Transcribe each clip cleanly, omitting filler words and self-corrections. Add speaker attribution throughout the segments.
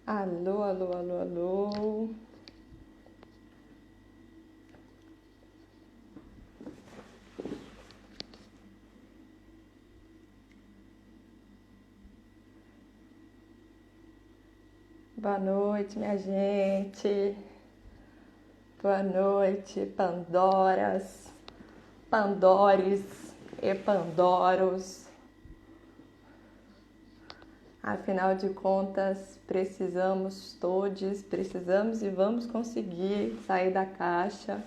Speaker 1: Alô, alô, alô, alô. Boa noite, minha gente. Boa noite, Pandoras, Pandores e Pandoros. Afinal de contas, precisamos e vamos conseguir sair da caixa.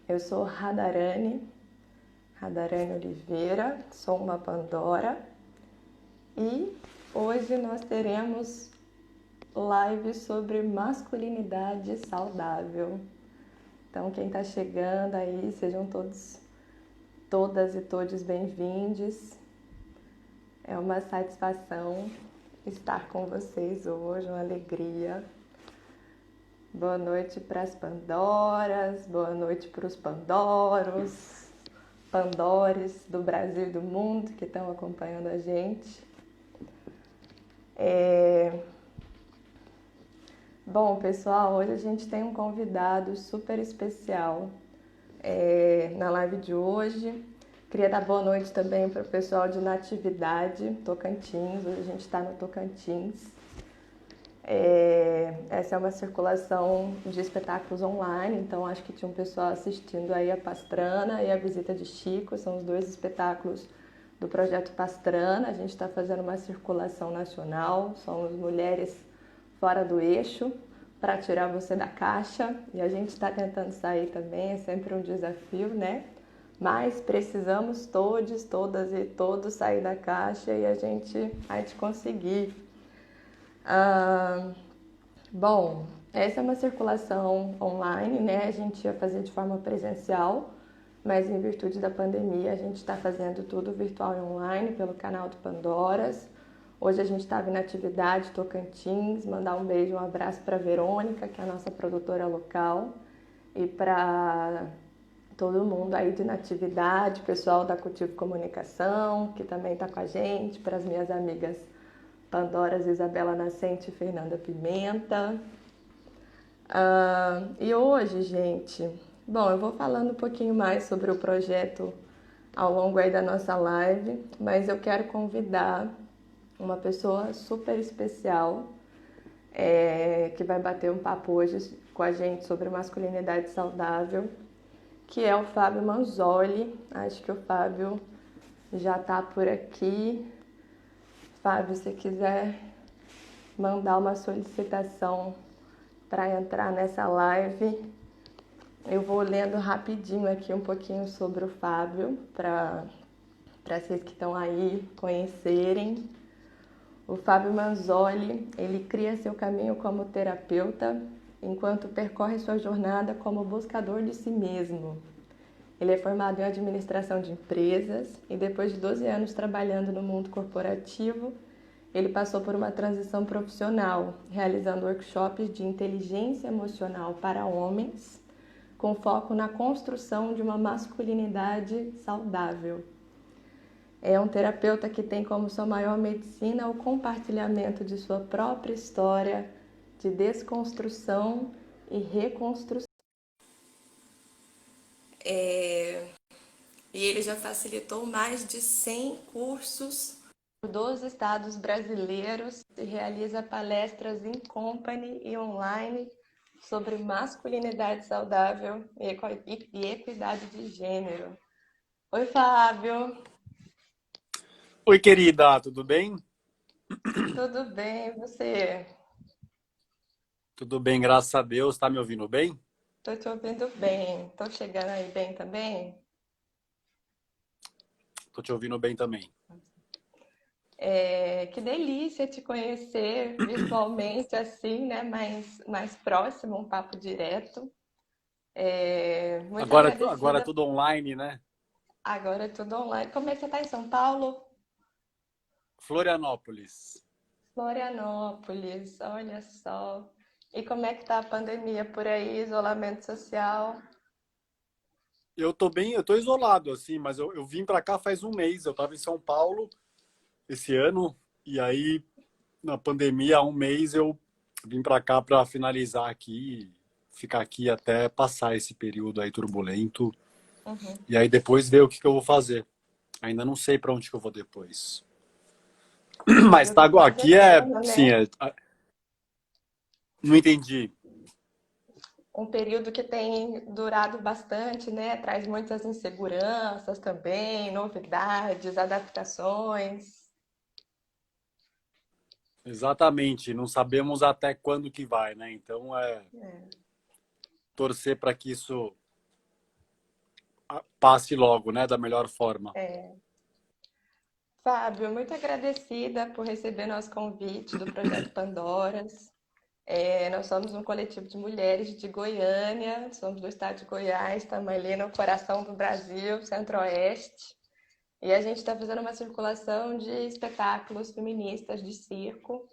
Speaker 1: Eu sou Radharani Oliveira, sou uma Pandora e hoje nós teremos live sobre masculinidade saudável. Então, quem está chegando aí, sejam todas e todos bem-vindos. É uma satisfação estar com vocês hoje, uma alegria. Boa noite para as Pandoras, boa noite para os Pandoros, Pandores do Brasil e do mundo que estão acompanhando a gente. Bom, pessoal, hoje a gente tem um convidado super especial na live de hoje. Queria dar boa noite também para o pessoal de Natividade, Tocantins. Hoje a gente está no Tocantins. Essa é uma circulação de espetáculos online, então acho que tinha um pessoal assistindo aí a Pastrana e a Visita de Chico. São os dois espetáculos do projeto Pastrana. A gente está fazendo uma circulação nacional, somos mulheres fora do eixo, para tirar você da caixa, e a gente está tentando sair também, é sempre um desafio, né? Mas precisamos todas e todos sair da caixa e a gente vai conseguir. Bom, essa é uma circulação online, né? A gente ia fazer de forma presencial, mas em virtude da pandemia a gente está fazendo tudo virtual e online pelo canal do Pandoras. Hoje a gente estava em Natividade, Tocantins. Mandar um beijo, um abraço para Verônica, que é a nossa produtora local, e para todo mundo aí de Natividade, pessoal da Cultivo Comunicação, que também está com a gente, para as minhas amigas Pandoras, Isabela Nascente e Fernanda Pimenta. E hoje, gente, bom, eu vou falando um pouquinho mais sobre o projeto ao longo aí da nossa live, mas eu quero convidar uma pessoa super especial que vai bater um papo hoje com a gente sobre masculinidade saudável, que é o Fábio Manzoli. Acho que o Fábio já está por aqui. Fábio, se quiser mandar uma solicitação para entrar nessa live, eu vou lendo rapidinho aqui um pouquinho sobre o Fábio, para vocês que estão aí conhecerem. O Fábio Manzoli, ele cria seu caminho como terapeuta, enquanto percorre sua jornada como buscador de si mesmo. Ele é formado em administração de empresas e depois de 12 anos trabalhando no mundo corporativo, ele passou por uma transição profissional, realizando workshops de inteligência emocional para homens, com foco na construção de uma masculinidade saudável. É um terapeuta que tem como sua maior medicina o compartilhamento de sua própria história de desconstrução e reconstrução. E ele já facilitou mais de 100 cursos por 12 estados brasileiros e realiza palestras em company e online sobre masculinidade saudável e equidade de gênero. Oi, Fábio.
Speaker 2: Oi, querida, tudo bem?
Speaker 1: Tudo bem, e você?
Speaker 2: Tudo bem, graças a Deus. Tá me ouvindo bem?
Speaker 1: Tô te ouvindo bem. Tô chegando aí bem também?
Speaker 2: Tô te ouvindo bem também.
Speaker 1: Que delícia te conhecer virtualmente assim, né? Mais próximo, um papo direto. Muito
Speaker 2: Agora é
Speaker 1: agradecida.
Speaker 2: tudo online, né?
Speaker 1: Agora é tudo online. Como é que você está em São Paulo?
Speaker 2: Florianópolis.
Speaker 1: Florianópolis, olha só. E como é que tá a pandemia por aí, isolamento social?
Speaker 2: eu tô isolado, assim, mas eu vim para cá faz um mês. Eu estava em São Paulo esse ano, e aí, na pandemia, há um mês, eu vim para cá para finalizar aqui, ficar aqui até passar esse período aí turbulento,
Speaker 1: Uhum.
Speaker 2: e aí depois ver o que eu vou fazer. Ainda não sei para onde que eu vou depois.
Speaker 1: Um
Speaker 2: Mas tá,
Speaker 1: período quase
Speaker 2: aqui é,
Speaker 1: eterno,
Speaker 2: sim,
Speaker 1: né?
Speaker 2: não entendi.
Speaker 1: Um período que tem durado bastante, né? Traz muitas inseguranças também, novidades, adaptações.
Speaker 2: Exatamente, não sabemos até quando que vai, né? Então é
Speaker 1: É.
Speaker 2: torcer para que isso passe logo, né, da melhor forma.
Speaker 1: É. Fábio, muito agradecida por receber nosso convite do Projeto Pandoras. Nós somos um coletivo de mulheres de Goiânia, somos do estado de Goiás, estamos ali no coração do Brasil, centro-oeste. E a gente está fazendo uma circulação de espetáculos feministas de circo.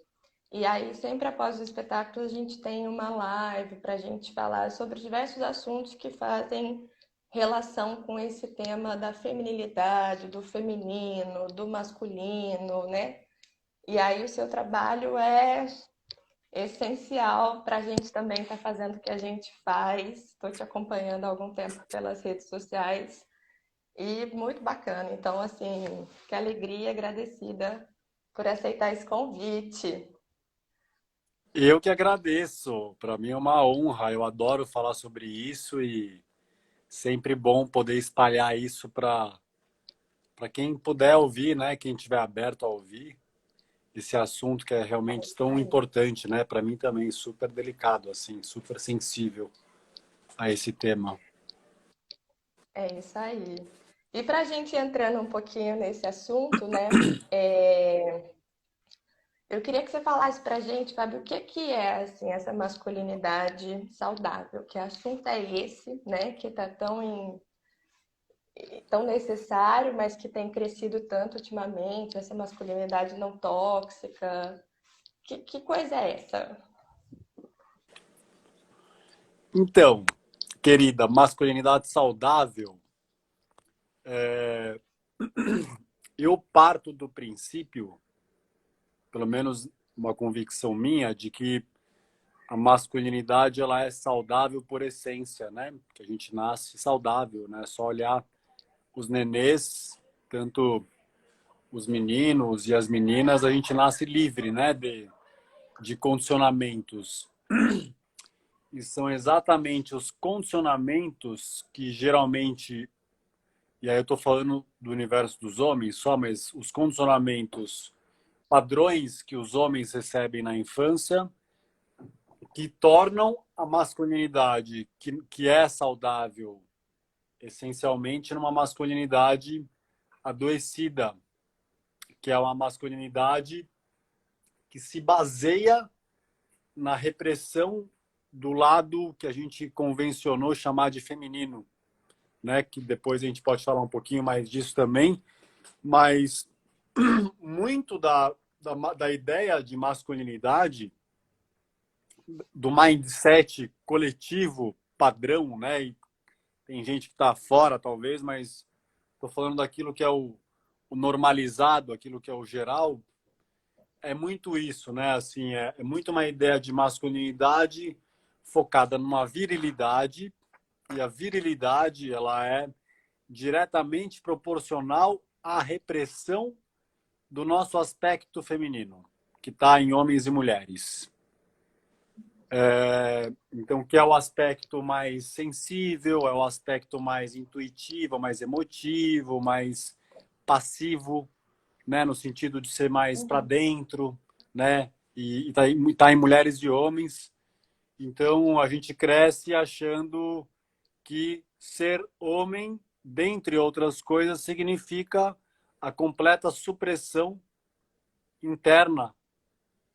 Speaker 1: E aí, sempre após os espetáculos, a gente tem uma live para a gente falar sobre diversos assuntos que fazem relação com esse tema da feminilidade, do feminino, do masculino, né? E aí, o seu trabalho é essencial para a gente também estar fazendo o que a gente faz. Estou te acompanhando há algum tempo pelas redes sociais e muito bacana. Então, assim, que alegria, agradecida por aceitar esse convite.
Speaker 2: Eu que agradeço, para mim é uma honra, eu adoro falar sobre isso e sempre bom poder espalhar isso para quem puder ouvir, né, quem estiver aberto a ouvir esse assunto que é
Speaker 1: É
Speaker 2: realmente
Speaker 1: isso
Speaker 2: tão
Speaker 1: aí.
Speaker 2: importante, né, para mim também super delicado assim, super sensível a esse tema.
Speaker 1: É isso aí. E para a gente entrando um pouquinho nesse assunto, né? Eu queria que você falasse para a gente, Fábio, o que que é assim essa masculinidade saudável? Que assunto é esse, né? Que está tão necessário, mas que tem crescido tanto ultimamente, essa masculinidade não tóxica. Que coisa é essa?
Speaker 2: Então, querida, masculinidade saudável, eu parto do princípio, pelo menos uma convicção minha, de que a masculinidade ela é saudável por essência, né? Que a gente nasce saudável, né? Só olhar os nenês, tanto os meninos e as meninas, a gente nasce livre, né? De condicionamentos. E são exatamente os condicionamentos que geralmente, e aí eu estou falando do universo dos homens só, mas os condicionamentos padrões que os homens recebem na infância que tornam a masculinidade que é saudável essencialmente numa masculinidade adoecida, que é uma masculinidade que se baseia na repressão do lado que a gente convencionou chamar de feminino, né? Que depois a gente pode falar um pouquinho mais disso também, mas muito da ideia de masculinidade, do mindset coletivo padrão, né? E tem gente que está fora, talvez, mas estou falando daquilo que é o normalizado, aquilo que é o geral. É muito isso, né? Assim, é muito uma ideia de masculinidade focada numa virilidade, e a virilidade ela é diretamente proporcional à repressão do nosso aspecto feminino, que está em homens e mulheres. Então, que é o aspecto mais sensível, é o aspecto mais intuitivo, mais emotivo, mais passivo, né, no sentido de ser mais para
Speaker 1: Uhum.
Speaker 2: dentro, né, e tá em mulheres e homens. Então, a gente cresce achando que ser homem, dentre outras coisas, significa a completa supressão interna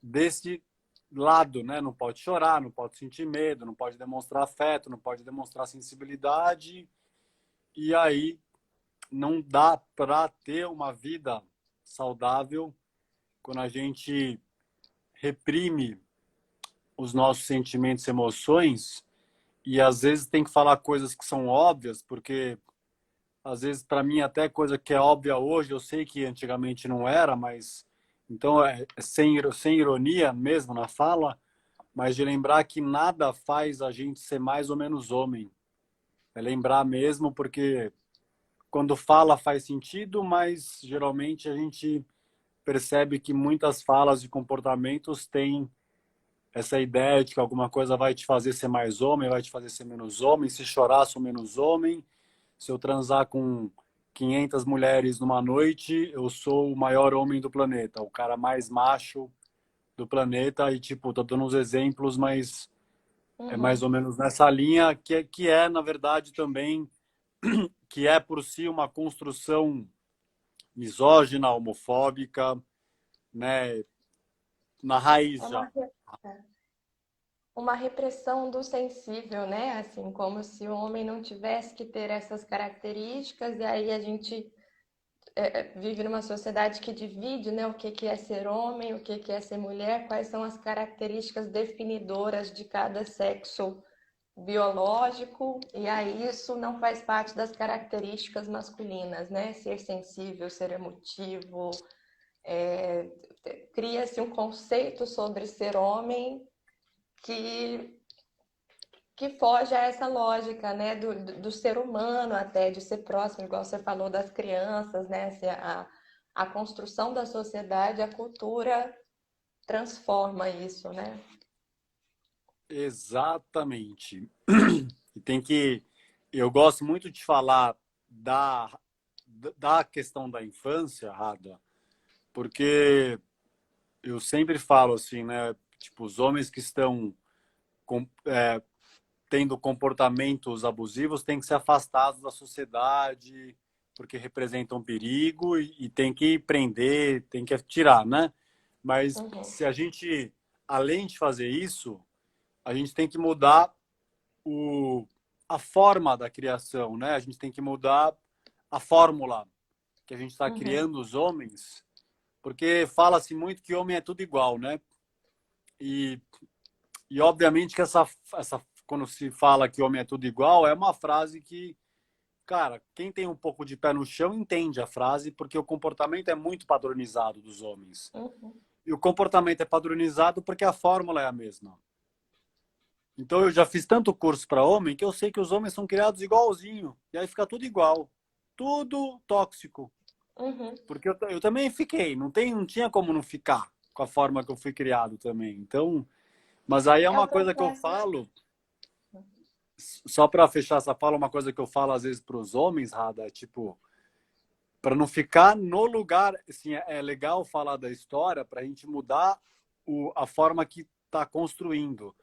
Speaker 2: desse lado, né? Não pode chorar, não pode sentir medo, não pode demonstrar afeto, não pode demonstrar sensibilidade. E aí não dá para ter uma vida saudável quando a gente reprime os nossos sentimentos e emoções e às vezes tem que falar coisas que são óbvias, porque às vezes para mim até coisa que é óbvia hoje, eu sei que antigamente não era, mas então é sem ironia mesmo na fala, mas de lembrar que nada faz a gente ser mais ou menos homem. É lembrar mesmo, porque quando fala faz sentido, mas geralmente a gente percebe que muitas falas de comportamentos têm essa ideia de que alguma coisa vai te fazer ser mais homem, vai te fazer ser menos homem. Se chorar, sou menos homem. Se eu transar com 500 mulheres numa noite, eu sou o maior homem do planeta, o cara mais macho do planeta. E, tipo, tô dando uns exemplos, mas é mais
Speaker 1: Uhum.
Speaker 2: ou menos nessa linha que é na verdade, também, que é por si uma construção misógina, homofóbica, né? Na raiz
Speaker 1: É
Speaker 2: já.
Speaker 1: uma repressão do sensível, né? Assim, como se o homem não tivesse que ter essas características, e aí a gente vive numa sociedade que divide, né, o que que é ser homem, o que que é ser mulher, quais são as características definidoras de cada sexo biológico, e aí isso não faz parte das características masculinas, né? Ser sensível, ser emotivo, é, cria-se um conceito sobre ser homem que foge a essa lógica, né, do ser humano até, de ser próximo, igual você falou das crianças, né, se a construção da sociedade, a cultura transforma isso, né?
Speaker 2: Exatamente. E tem que. Eu gosto muito de falar da, da questão da infância, Rada, porque eu sempre falo assim, né? Tipo, os homens que estão tendo comportamentos abusivos têm que ser afastados da sociedade, porque representam perigo e tem que prender, tem que tirar, né? Mas
Speaker 1: Uhum,
Speaker 2: se a gente, além de fazer isso, a gente tem que mudar o, a forma da criação, né? A gente tem que mudar a fórmula que a gente está
Speaker 1: uhum,
Speaker 2: criando os homens, porque fala-se muito que homem é tudo igual, né? E, e obviamente que essa quando se fala que homem é tudo igual, é uma frase que, cara, quem tem um pouco de pé no chão entende a frase, porque o comportamento é muito padronizado dos homens.
Speaker 1: uhum.
Speaker 2: E o comportamento é padronizado porque a fórmula é a mesma. Então eu já fiz tanto curso para homem que eu sei que os homens são criados igualzinho. E aí fica tudo igual. Tudo tóxico.
Speaker 1: Uhum.
Speaker 2: Porque eu também fiquei. Não tinha como não ficar com a forma que eu fui criado também. Então, mas aí é
Speaker 1: É o
Speaker 2: uma coisa que eu
Speaker 1: processo.
Speaker 2: falo, só para fechar essa fala, uma coisa que eu falo às vezes para os homens, Rada, é tipo, para não ficar no lugar, assim, é legal falar da história para a gente mudar a forma que está construindo.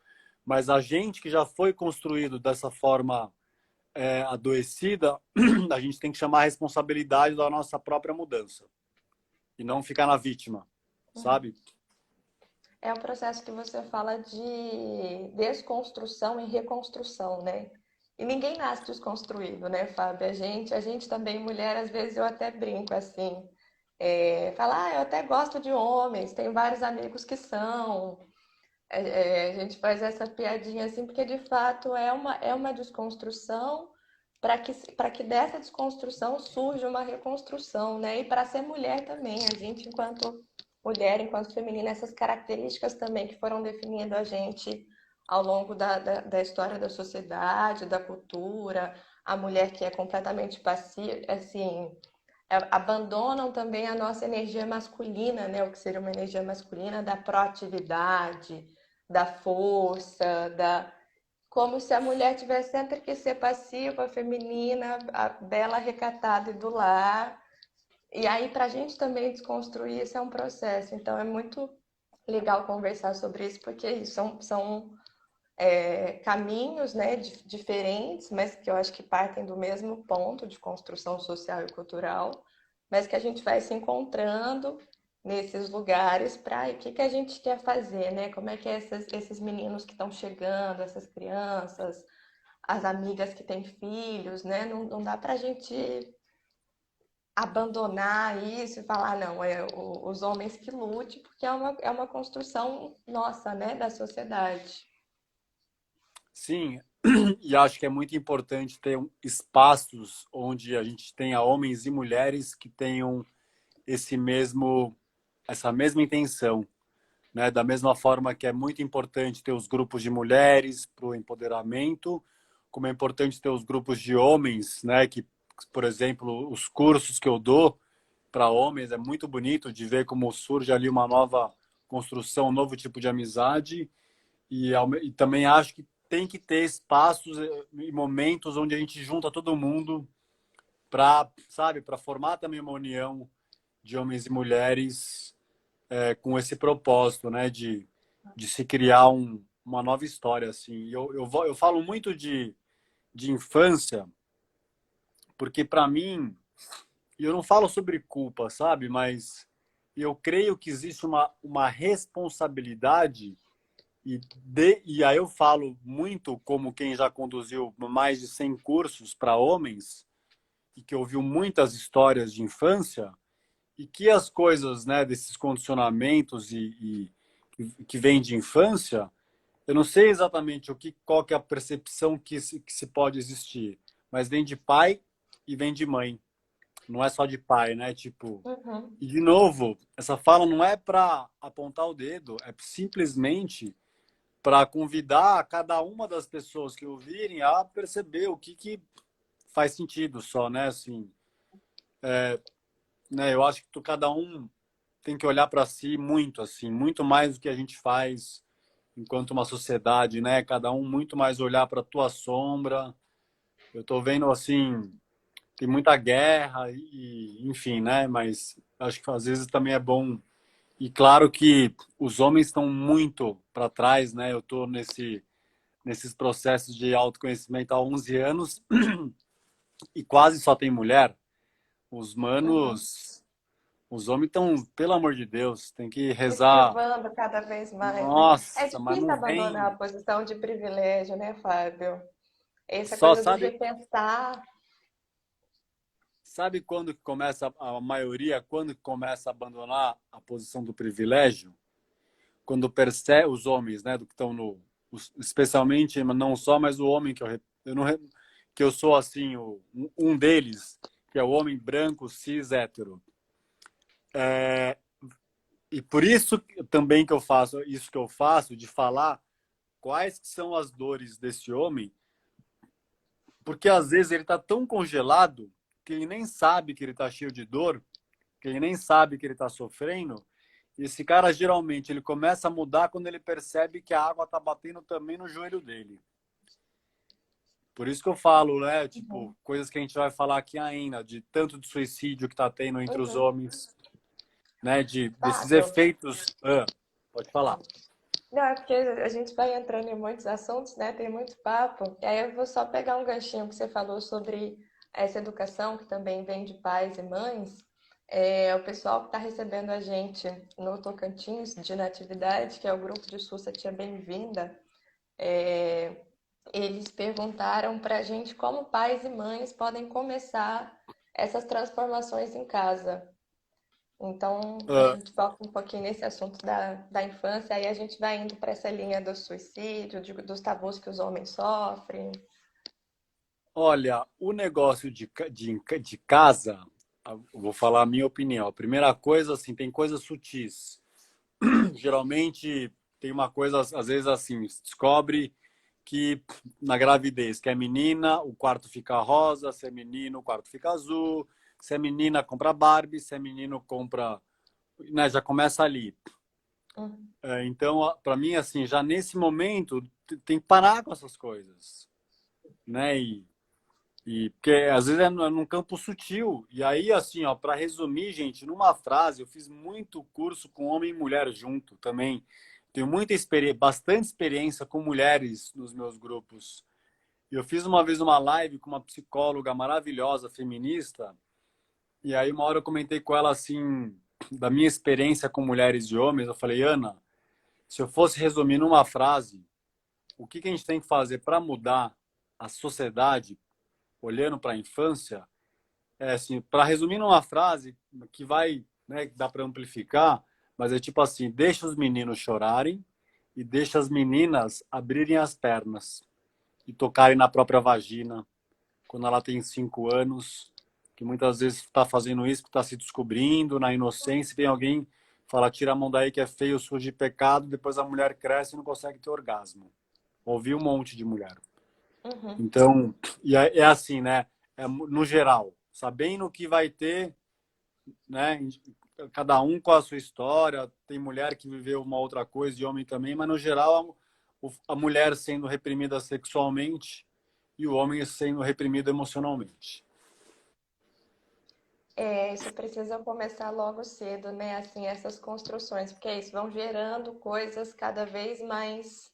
Speaker 2: Mas a gente que já foi construído dessa forma adoecida, a gente tem que chamar a responsabilidade da nossa própria mudança e não ficar na vítima,
Speaker 1: Uhum.
Speaker 2: sabe?
Speaker 1: É o processo que você fala de desconstrução e reconstrução, né? E ninguém nasce desconstruído, né, Fábio? A gente também, mulher, às vezes eu até brinco assim, falar, eu até gosto de homens, tenho vários amigos que são. A gente faz essa piadinha assim, porque de fato é uma desconstrução para que dessa desconstrução surja uma reconstrução, né? E para ser mulher também, a gente, enquanto mulher, enquanto feminina, essas características também que foram definindo a gente ao longo da história da sociedade, da cultura, a mulher que é completamente passiva, assim, abandonam também a nossa energia masculina, né? O que seria uma energia masculina da proatividade, da força, como se a mulher tivesse sempre que ser passiva, feminina, a bela recatada e do lar. E aí, para a gente também desconstruir, isso é um processo. Então, é muito legal conversar sobre isso, porque são caminhos, né, diferentes, mas que eu acho que partem do mesmo ponto de construção social e cultural, mas que a gente vai se encontrando nesses lugares para o que que a gente quer fazer, né? Como é que é esses meninos que estão chegando, essas crianças, as amigas que têm filhos, né? Não dá para a gente abandonar isso e falar, não, os homens que lute, porque é uma construção nossa, né, da sociedade.
Speaker 2: Sim, E acho que é muito importante ter espaços onde a gente tenha homens e mulheres que tenham essa mesma intenção, né? Da mesma forma que é muito importante ter os grupos de mulheres para o empoderamento, como é importante ter os grupos de homens, né? Que, por exemplo, os cursos que eu dou para homens é muito bonito de ver como surge ali uma nova construção, um novo tipo de amizade. E também acho que tem que ter espaços e momentos onde a gente junta todo mundo para, sabe, para formar também uma união de homens e mulheres com esse propósito, né, de se criar uma nova história, assim. Eu falo muito de infância, porque para mim, e eu não falo sobre culpa, sabe, mas eu creio que existe uma responsabilidade e aí eu falo muito como quem já conduziu mais de 100 cursos para homens e que ouviu muitas histórias de infância e que as coisas, né, desses condicionamentos e que vêm de infância, eu não sei exatamente qual que é a percepção que se pode existir, mas vem de pai e vem de mãe. Não é só de pai, né? Tipo,
Speaker 1: Uhum.
Speaker 2: e de novo, essa fala não é para apontar o dedo, é simplesmente para convidar cada uma das pessoas que ouvirem a perceber o que faz sentido só, né? Assim, né? Eu acho que cada um tem que olhar para si muito, assim, muito mais do que a gente faz enquanto uma sociedade, né? Cada um muito mais olhar para a tua sombra. Eu tô vendo assim, tem muita guerra enfim, né? Mas acho que às vezes também é bom. E claro que os homens estão muito para trás, né? Eu tô nesses processos de autoconhecimento há 11 anos e quase só tem mulher. Os
Speaker 1: Uhum.
Speaker 2: manos, os homens estão, pelo amor de Deus, tem que rezar.
Speaker 1: Esquivando cada vez mais, né? É
Speaker 2: Nossa, mas
Speaker 1: difícil
Speaker 2: não
Speaker 1: abandonar a
Speaker 2: vem.
Speaker 1: posição de privilégio, né, Fábio? Essa
Speaker 2: Só
Speaker 1: coisa do
Speaker 2: sabe,
Speaker 1: repensar.
Speaker 2: sabe quando que começa a maioria, quando que começa a abandonar a posição do privilégio? Quando percebe os homens, né, do que estão especialmente, não só, mas o homem que eu não, que eu sou assim, um deles, que é o homem branco, cis, hétero. E por isso também que eu faço isso que eu faço, de falar quais são as dores desse homem, porque às vezes ele está tão congelado que ele nem sabe que ele está cheio de dor, que ele nem sabe que ele está sofrendo. E esse cara geralmente ele começa a mudar quando ele percebe que a água está batendo também no joelho dele. Por isso que eu falo, né? Tipo,
Speaker 1: Uhum.
Speaker 2: coisas que a gente vai falar aqui ainda, de tanto de suicídio que está tendo entre os
Speaker 1: Uhum.
Speaker 2: homens, né? Desses
Speaker 1: Fábio.
Speaker 2: efeitos. Pode falar.
Speaker 1: Não, é porque a gente vai entrando em muitos assuntos, né? Tem muito papo. E aí eu vou só pegar um ganchinho que você falou sobre essa educação que também vem de pais e mães. É, o pessoal que está recebendo a gente no Tocantins de Natividade, que é o grupo de Sussa Tia Bem-vinda, é, eles perguntaram para a gente como pais e mães podem começar essas transformações em casa. Então, a
Speaker 2: Ah,
Speaker 1: gente foca um pouquinho nesse assunto da infância, aí a gente vai indo para essa linha do suicídio, dos tabus que os homens sofrem.
Speaker 2: olha, o negócio de casa, eu vou falar a minha opinião. A primeira coisa, assim, tem coisas sutis. Geralmente tem uma coisa, às vezes, assim, se descobre que na gravidez, que é menina, o quarto fica rosa, se é menino, o quarto fica azul, se é menina, compra Barbie, se é menino, compra. Né, já começa ali.
Speaker 1: Uhum.
Speaker 2: Então, para mim, assim, já nesse momento, tem que parar com essas coisas. Né? Porque às vezes é num campo sutil. E aí, assim, ó, para resumir, gente, numa frase, eu fiz muito curso com homem e mulher junto também. Tenho bastante experiência com mulheres nos meus grupos. Eu fiz uma vez uma live com uma psicóloga maravilhosa, feminista, e aí uma hora eu comentei com ela assim, da minha experiência com mulheres e homens, eu falei, Ana, se eu fosse resumir numa frase, o que a gente tem que fazer para mudar a sociedade, olhando para a infância, é assim, para resumir numa frase que vai, né, que dá para amplificar, mas é tipo assim, deixa os meninos chorarem e deixa as meninas abrirem as pernas. e tocarem na própria vagina quando ela tem 5 anos, que muitas vezes está fazendo isso, está se descobrindo na inocência, tem alguém que fala, tira a mão daí que é feio, sujo de pecado, depois a mulher cresce e não consegue ter orgasmo. Ouvi um monte de mulher.
Speaker 1: Uhum.
Speaker 2: Então, e é assim, né? É, no geral, sabendo que vai ter, né? Cada um com a sua história, tem mulher que viveu uma outra coisa e homem também, mas no geral a mulher sendo reprimida sexualmente e o homem sendo reprimido emocionalmente.
Speaker 1: É, isso precisa começar logo cedo, né? Assim, essas construções, porque isso vão gerando coisas cada vez mais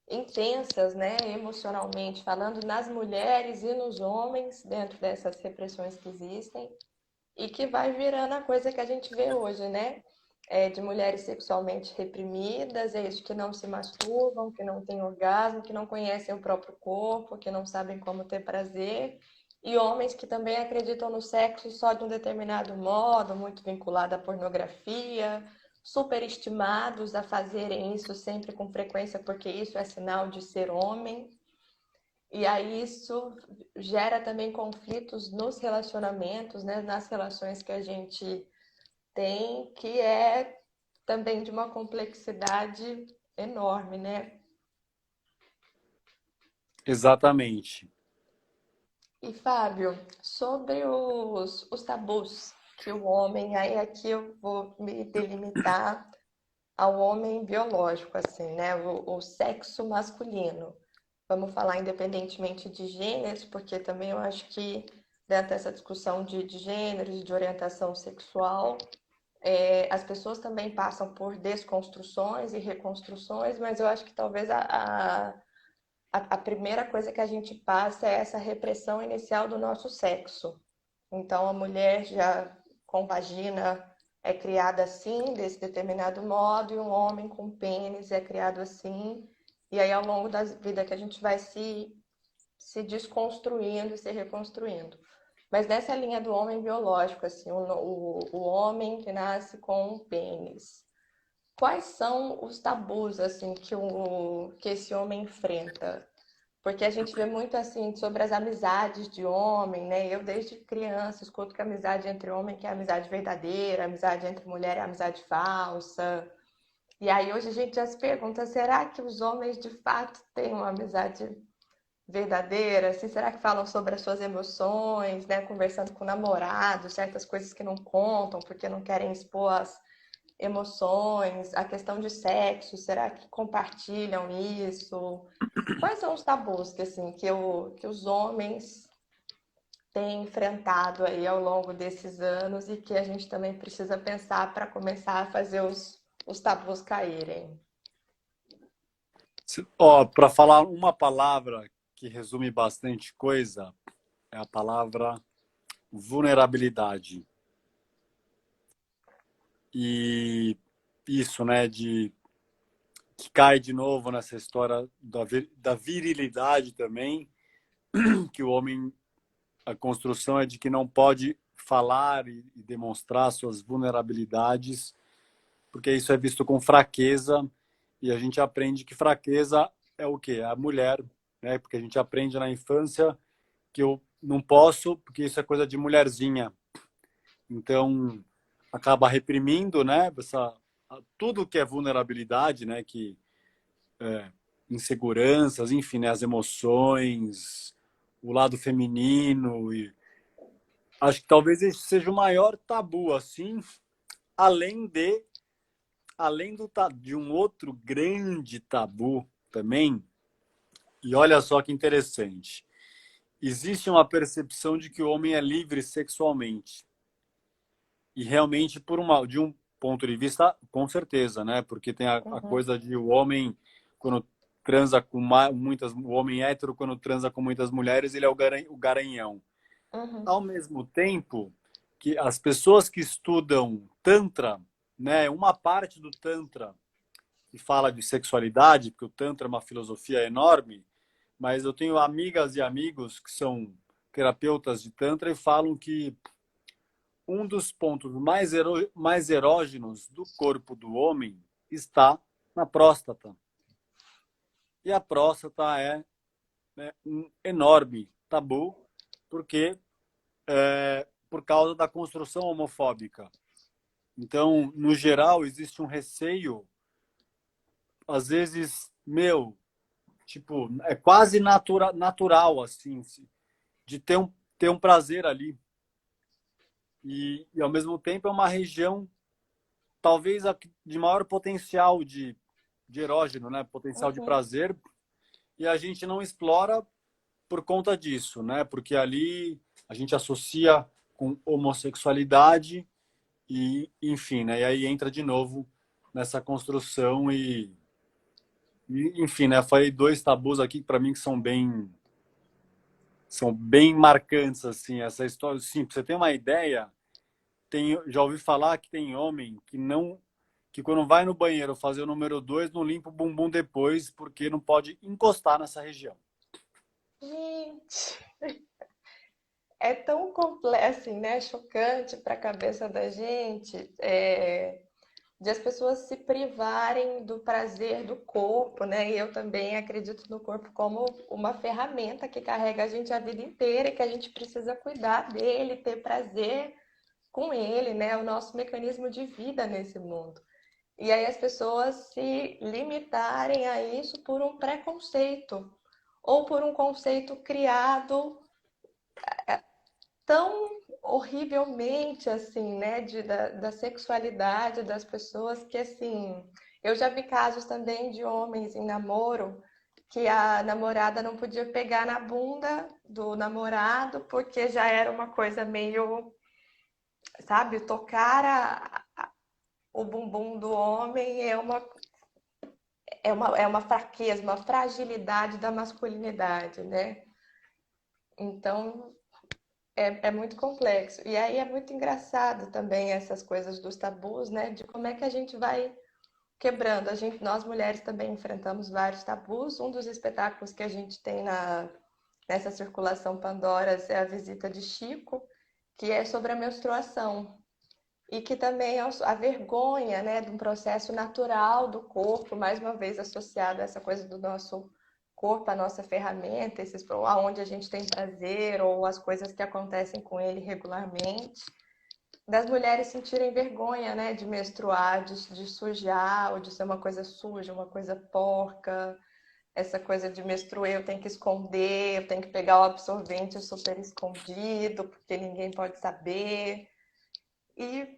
Speaker 1: intensas, né? Emocionalmente falando, nas mulheres e nos homens, dentro dessas repressões que existem, e que vai virando a coisa que a gente vê hoje, né? De mulheres sexualmente reprimidas, é isso, que não se masturbam, que não têm orgasmo, que não conhecem o próprio corpo, que não sabem como ter prazer, e homens que também acreditam no sexo só de um determinado modo, muito vinculado à pornografia, superestimados a fazerem isso sempre com frequência, porque isso é sinal de ser homem. E aí isso gera também conflitos nos relacionamentos, né? Nas relações que a gente tem, que é também de uma complexidade enorme, né?
Speaker 2: Exatamente.
Speaker 1: E Fábio, sobre os tabus que o homem, aí aqui eu vou me delimitar ao homem biológico, assim, né? O sexo masculino. Vamos falar independentemente de gêneros, porque também eu acho que dentro dessa discussão de gêneros, de orientação sexual, as pessoas também passam por desconstruções e reconstruções, mas eu acho que talvez a primeira coisa que a gente passa é essa repressão inicial do nosso sexo. Então, a mulher já com vagina é criada assim, desse determinado modo, e um homem com pênis é criado assim. E aí, ao longo da vida, que a gente vai se desconstruindo e se reconstruindo. Mas nessa linha do homem biológico, assim, o homem que nasce com um pênis, quais são os tabus assim que esse homem enfrenta? Porque a gente vê muito assim sobre as amizades de homem, né? Eu desde criança escuto que a amizade entre homem que é a amizade verdadeira, a amizade entre mulher é a amizade falsa. E aí hoje a gente já se pergunta, será que os homens de fato têm uma amizade verdadeira? Assim, será que falam sobre as suas emoções, né? Conversando com o namorado, certas coisas que não contam porque não querem expor as emoções, a questão de sexo, será que compartilham isso? Quais são os tabus que, assim, que os homens têm enfrentado aí ao longo desses anos e que a gente também precisa pensar para começar a fazer os tabus caírem?
Speaker 2: Ó, para falar uma palavra que resume bastante coisa, é a palavra vulnerabilidade. E isso, né, de que cai de novo nessa história da virilidade também, que o homem, a construção é de que não pode falar e demonstrar suas vulnerabilidades, porque isso é visto com fraqueza, e a gente aprende que fraqueza é o quê? É a mulher, né? Porque a gente aprende na infância que eu não posso, porque isso é coisa de mulherzinha. Então, acaba reprimindo, né? Tudo que é vulnerabilidade, né? Que inseguranças, enfim, né? As emoções, o lado feminino. E acho que talvez esse seja o maior tabu, assim, além de, de um outro grande tabu também. E olha só que interessante. Existe uma percepção de que o homem é livre sexualmente. E realmente, de um ponto de vista, com certeza, né? Porque tem a
Speaker 1: Uhum,
Speaker 2: coisa de o homem, quando transa com muitas, o homem hétero, quando transa com muitas mulheres, ele é o garanhão.
Speaker 1: uhum,
Speaker 2: Ao mesmo tempo que as pessoas que estudam Tantra, né? Uma parte do Tantra que fala de sexualidade, porque o Tantra é uma filosofia enorme, mas eu tenho amigas e amigos que são terapeutas de Tantra e falam que um dos pontos mais erógenos do corpo do homem está na próstata. e a próstata é, né, um enorme tabu, porque por causa da construção homofóbica. Então, no geral, existe um receio, às vezes, tipo, é quase natural, assim, de ter um prazer ali. E, ao mesmo tempo, é uma região, talvez, de maior potencial de erógeno, né? Potencial de
Speaker 1: Uhum.
Speaker 2: prazer. E a gente não explora por conta disso, né? Porque ali a gente associa com homossexualidade e, enfim, né? E aí entra de novo nessa construção e enfim, né? Falei dois tabus aqui para mim que são bem marcantes assim, essa história, sim, pra você ter uma ideia, já ouvi falar que tem homem que quando vai no banheiro fazer o número 2 não limpa o bumbum depois porque não pode encostar nessa região.
Speaker 1: Gente, é tão complexo, assim, né? Chocante para a cabeça da gente, de as pessoas se privarem do prazer do corpo, né? E eu também acredito no corpo como uma ferramenta que carrega a gente a vida inteira e que a gente precisa cuidar dele, ter prazer com ele, né? O nosso mecanismo de vida nesse mundo. E aí as pessoas se limitarem a isso por um preconceito ou por um conceito criado tão horrivelmente assim, né, da sexualidade das pessoas que assim, eu já vi casos também de homens em namoro que a namorada não podia pegar na bunda do namorado porque já era uma coisa meio, sabe, tocar o bumbum do homem é uma fraqueza, uma fragilidade da masculinidade, né? Então, é muito complexo. E aí é muito engraçado também essas coisas dos tabus, né? De como é que a gente vai quebrando. Nós mulheres também enfrentamos vários tabus. Um dos espetáculos que a gente tem nessa circulação Pandoras é a visita de Chico, que é sobre a menstruação. E que também é a vergonha, né, de um processo natural do corpo, mais uma vez associado a essa coisa do nosso corpo, a nossa ferramenta, aonde a gente tem prazer ou as coisas que acontecem com ele regularmente, das mulheres sentirem vergonha, né, de menstruar, de sujar, ou de ser uma coisa suja, uma coisa porca, essa coisa de menstruar, eu tenho que esconder, eu tenho que pegar o absorvente super escondido, porque ninguém pode saber. E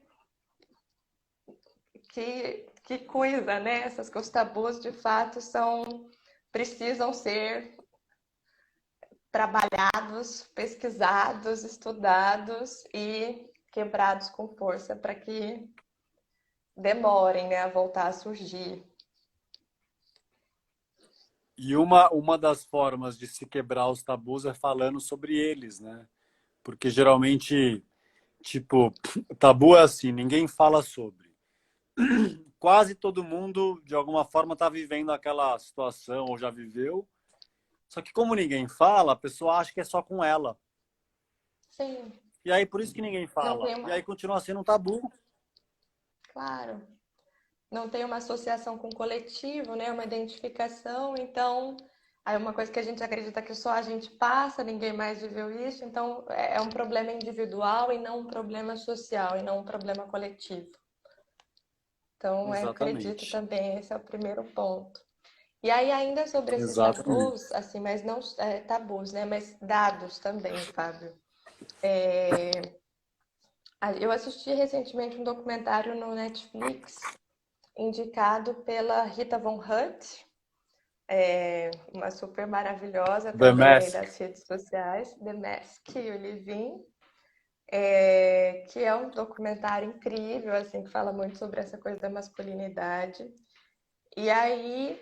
Speaker 1: que coisa, né? Os tabus de fato precisam ser trabalhados, pesquisados, estudados e quebrados com força para que demorem, né, a voltar a surgir.
Speaker 2: E uma das formas de se quebrar os tabus é falando sobre eles, né? Porque geralmente, tipo, tabu é assim, ninguém fala sobre. Quase todo mundo, de alguma forma, está vivendo aquela situação ou já viveu. Só que como ninguém fala, a pessoa acha que é só com ela.
Speaker 1: Sim,
Speaker 2: E aí por isso que ninguém
Speaker 1: não
Speaker 2: fala.
Speaker 1: tem
Speaker 2: E aí
Speaker 1: uma,
Speaker 2: continua sendo um tabu.
Speaker 1: claro, não tem uma associação com o coletivo, né? Uma identificação, então aí uma coisa que a gente acredita que só a gente passa, ninguém mais viveu isso, então é um problema individual e não um problema social e não um problema coletivo. Então, eu acredito
Speaker 2: Exatamente.
Speaker 1: também, esse é o primeiro ponto. E aí, ainda sobre esses
Speaker 2: Exatamente.
Speaker 1: tabus, assim, mas não tabus, né? Mas dados também, Fábio. Eu assisti recentemente um documentário no Netflix, indicado pela Rita Von Hutt, uma super maravilhosa
Speaker 2: The
Speaker 1: também aí
Speaker 2: Mask.
Speaker 1: das redes sociais, The Mask, o Living, que é um documentário incrível, assim, que fala muito sobre essa coisa da masculinidade. E aí,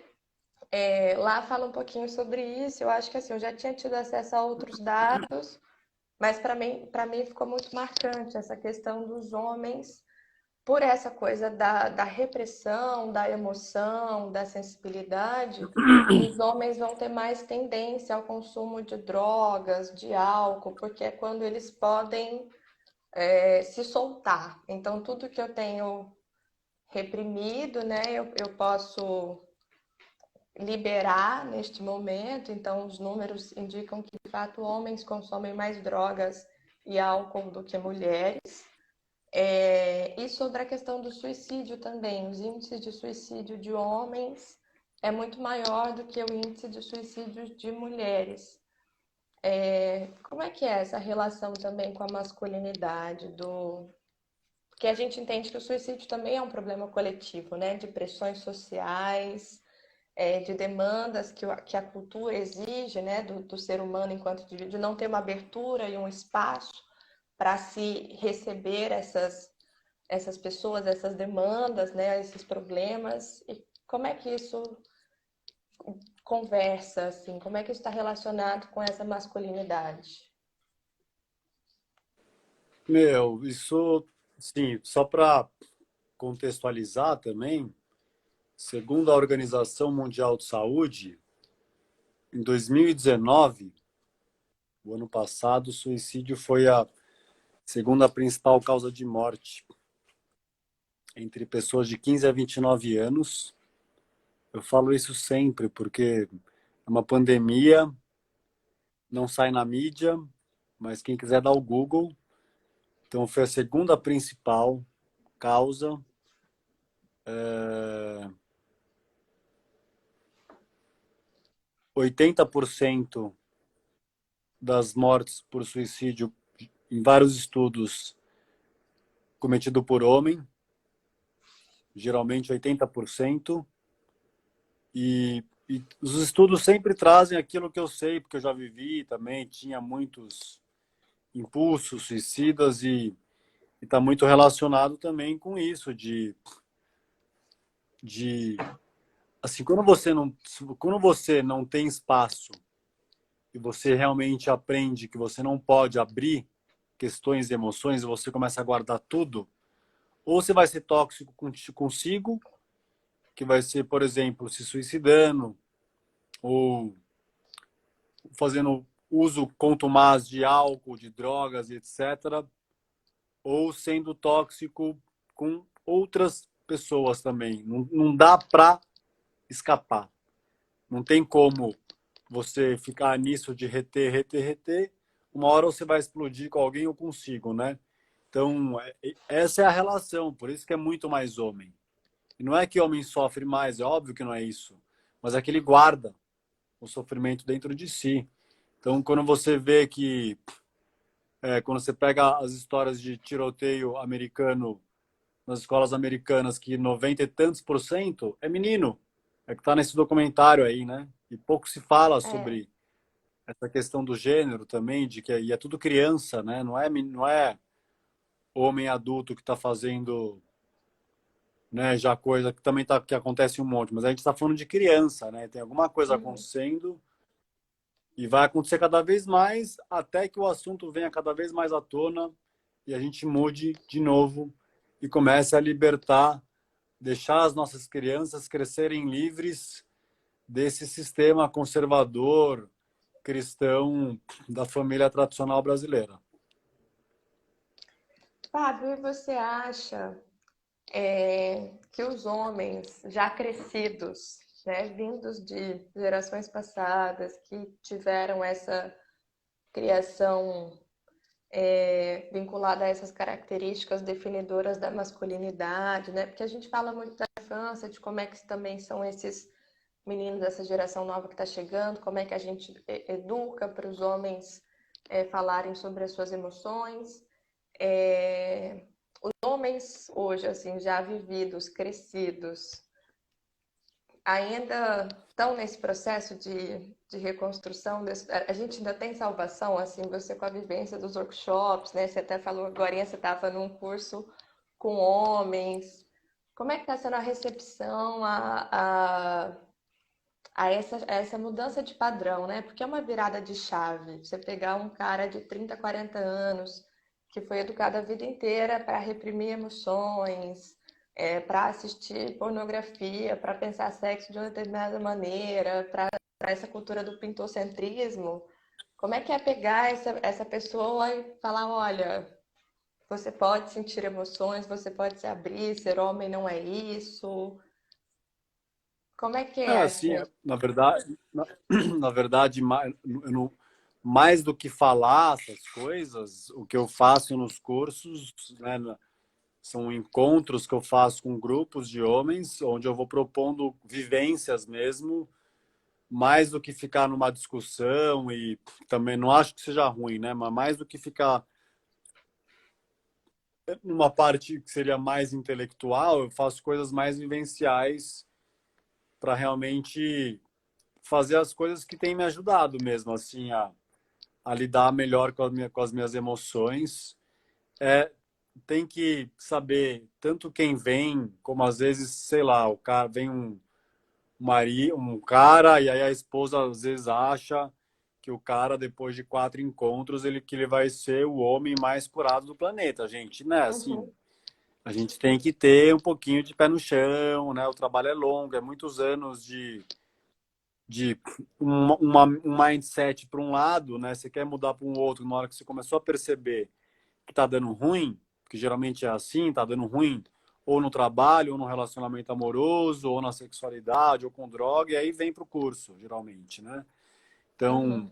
Speaker 1: lá fala um pouquinho sobre isso. Eu acho que assim, eu já tinha tido acesso a outros dados, mas para mim ficou muito marcante essa questão dos homens, por essa coisa da repressão, da emoção, da sensibilidade. Os homens vão ter mais tendência ao consumo de drogas, de álcool, porque é quando eles podem se soltar. Então, tudo que eu tenho reprimido, né, eu posso liberar neste momento, então os números indicam que, de fato, homens consomem mais drogas e álcool do que mulheres. E sobre a questão do suicídio também, os índices de suicídio de homens é muito maior do que o índice de suicídio de mulheres. Como é que é essa relação também com a masculinidade Porque a gente entende que o suicídio também é um problema coletivo, né? De pressões sociais, de demandas que a cultura exige, né? Do ser humano enquanto indivíduo, de não ter uma abertura e um espaço para se receber essas pessoas, essas demandas, né? Esses problemas. E como é que isso conversa, assim? Como é que isso está relacionado com essa masculinidade?
Speaker 2: Meu, isso, sim, só para contextualizar também, segundo a Organização Mundial de Saúde, em 2019, o ano passado, o suicídio foi a segunda principal causa de morte entre pessoas de 15 a 29 anos. Eu falo isso sempre porque é uma pandemia, não sai na mídia, mas quem quiser dar o Google. Então, foi a segunda principal causa. 80% das mortes por suicídio, em vários estudos, cometido por homem, geralmente 80%. E os estudos sempre trazem aquilo que eu sei, porque eu já vivi também, tinha muitos impulsos suicidas e está muito relacionado também com isso, de assim, quando você não tem espaço e você realmente aprende que você não pode abrir questões e emoções, e você começa a guardar tudo, ou você vai ser tóxico consigo, que vai ser, por exemplo, se suicidando, ou fazendo uso contumaz de álcool, de drogas, etc., ou sendo tóxico com outras pessoas também. Não dá para escapar. Não tem como você ficar nisso de reter, reter, reter. Uma hora você vai explodir com alguém ou consigo, né? Então, essa é a relação, por isso que é muito mais homem. E não é que homem sofre mais, é óbvio que não é isso, mas é que ele guarda o sofrimento dentro de si. Então, quando você vê que, quando você pega as histórias de tiroteio americano nas escolas americanas, que 90 e tantos por cento é menino, é que está nesse documentário aí, né? E pouco se fala
Speaker 1: É,
Speaker 2: sobre essa questão do gênero também, de que e é tudo criança, né? Não é homem adulto que está fazendo, né, já coisa que também tá, que acontece um monte, mas a gente está falando de criança, né? Tem alguma coisa
Speaker 1: uhum.
Speaker 2: acontecendo e vai acontecer cada vez mais até que o assunto venha cada vez mais à tona e a gente mude de novo e comece a libertar, deixar as nossas crianças crescerem livres desse sistema conservador cristão da família tradicional brasileira.
Speaker 1: Fábio, e você acha que os homens já crescidos, né, vindos de gerações passadas, que tiveram essa criação vinculada a essas características definidoras da masculinidade, né? Porque a gente fala muito da infância, de como é que também são esses meninos dessa geração nova que está chegando, como é que a gente educa para os homens falarem sobre as suas emoções. Os homens hoje, assim, já vividos, crescidos, ainda estão nesse processo de reconstrução. A gente ainda tem salvação, assim, você com a vivência dos workshops, né? Você até falou agora, você estava num curso com homens. Como é que está sendo a recepção a essa mudança de padrão, né? Porque é uma virada de chave. Você pegar um cara de 30, 40 anos que foi educado a vida inteira para reprimir emoções, para assistir pornografia, para pensar sexo de uma determinada maneira, para essa cultura do pintocentrismo. Como é que é pegar essa pessoa e falar, olha, você pode sentir emoções, você pode se abrir, ser homem não é isso. Como é que
Speaker 2: É,
Speaker 1: é,
Speaker 2: assim,
Speaker 1: assim?
Speaker 2: na verdade, na verdade, mais do que falar essas coisas, o que eu faço nos cursos, né, são encontros que eu faço com grupos de homens, onde eu vou propondo vivências mesmo, mais do que ficar numa discussão e também não acho que seja ruim, né? Mas mais do que ficar numa parte que seria mais intelectual, eu faço coisas mais vivenciais para realmente fazer as coisas que têm me ajudado mesmo, assim, a lidar melhor com as minhas emoções. É, tem que saber tanto quem vem, como às vezes, sei lá, o cara vem um cara e aí a esposa às vezes acha que o cara depois de 4 encontros ele vai ser o homem mais curado do planeta, gente, né? Assim,
Speaker 1: Uhum,
Speaker 2: a gente tem que ter um pouquinho de pé no chão, né? O trabalho é longo, é muitos anos de um mindset para um lado, né? Você quer mudar para um outro, na hora que você começou a perceber que tá dando ruim, que geralmente é assim, tá dando ruim, ou no trabalho, ou no relacionamento amoroso, ou na sexualidade, ou com droga, e aí vem pro curso, geralmente, né? Então,
Speaker 1: uhum.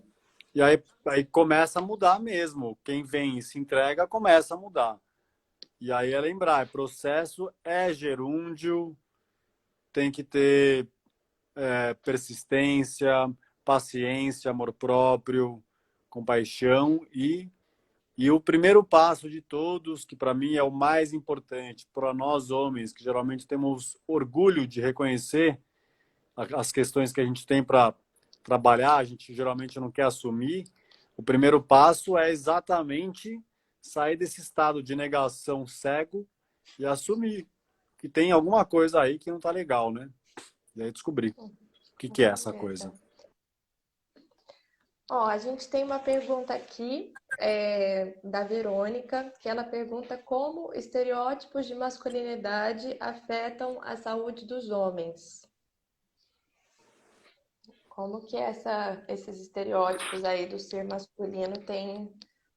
Speaker 2: e aí começa a mudar mesmo. Quem vem e se entrega começa a mudar. E aí é lembrar, processo é gerúndio, tem que ter persistência, paciência, amor próprio, compaixão e o primeiro passo de todos, que para mim é o mais importante, para nós homens, que geralmente temos orgulho de reconhecer as questões que a gente tem para trabalhar, a gente geralmente não quer assumir. O primeiro passo é exatamente sair desse estado de negação cego e assumir que tem alguma coisa aí que não está legal, né? E aí descobrir o que
Speaker 1: Com
Speaker 2: que é essa
Speaker 1: certeza.
Speaker 2: coisa.
Speaker 1: Ó, a gente tem uma pergunta aqui, da Verônica, que ela pergunta como estereótipos de masculinidade afetam a saúde dos homens. Como que esses estereótipos aí do ser masculino tem.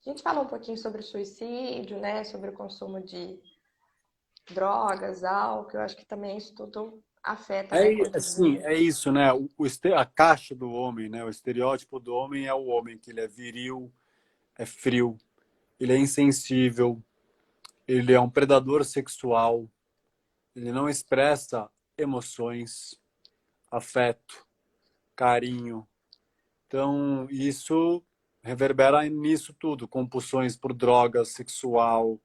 Speaker 1: A gente fala um pouquinho sobre o suicídio, né? Sobre o consumo de drogas, álcool. Eu acho que também isso tudo afeta, né?
Speaker 2: É
Speaker 1: Quando
Speaker 2: assim,
Speaker 1: vem.
Speaker 2: é isso, né? A caixa do homem, né? O estereótipo do homem é o homem que ele é viril, é frio, ele é insensível, ele é um predador sexual, ele não expressa emoções, afeto, carinho. Então, isso reverbera nisso tudo, compulsões por droga sexual,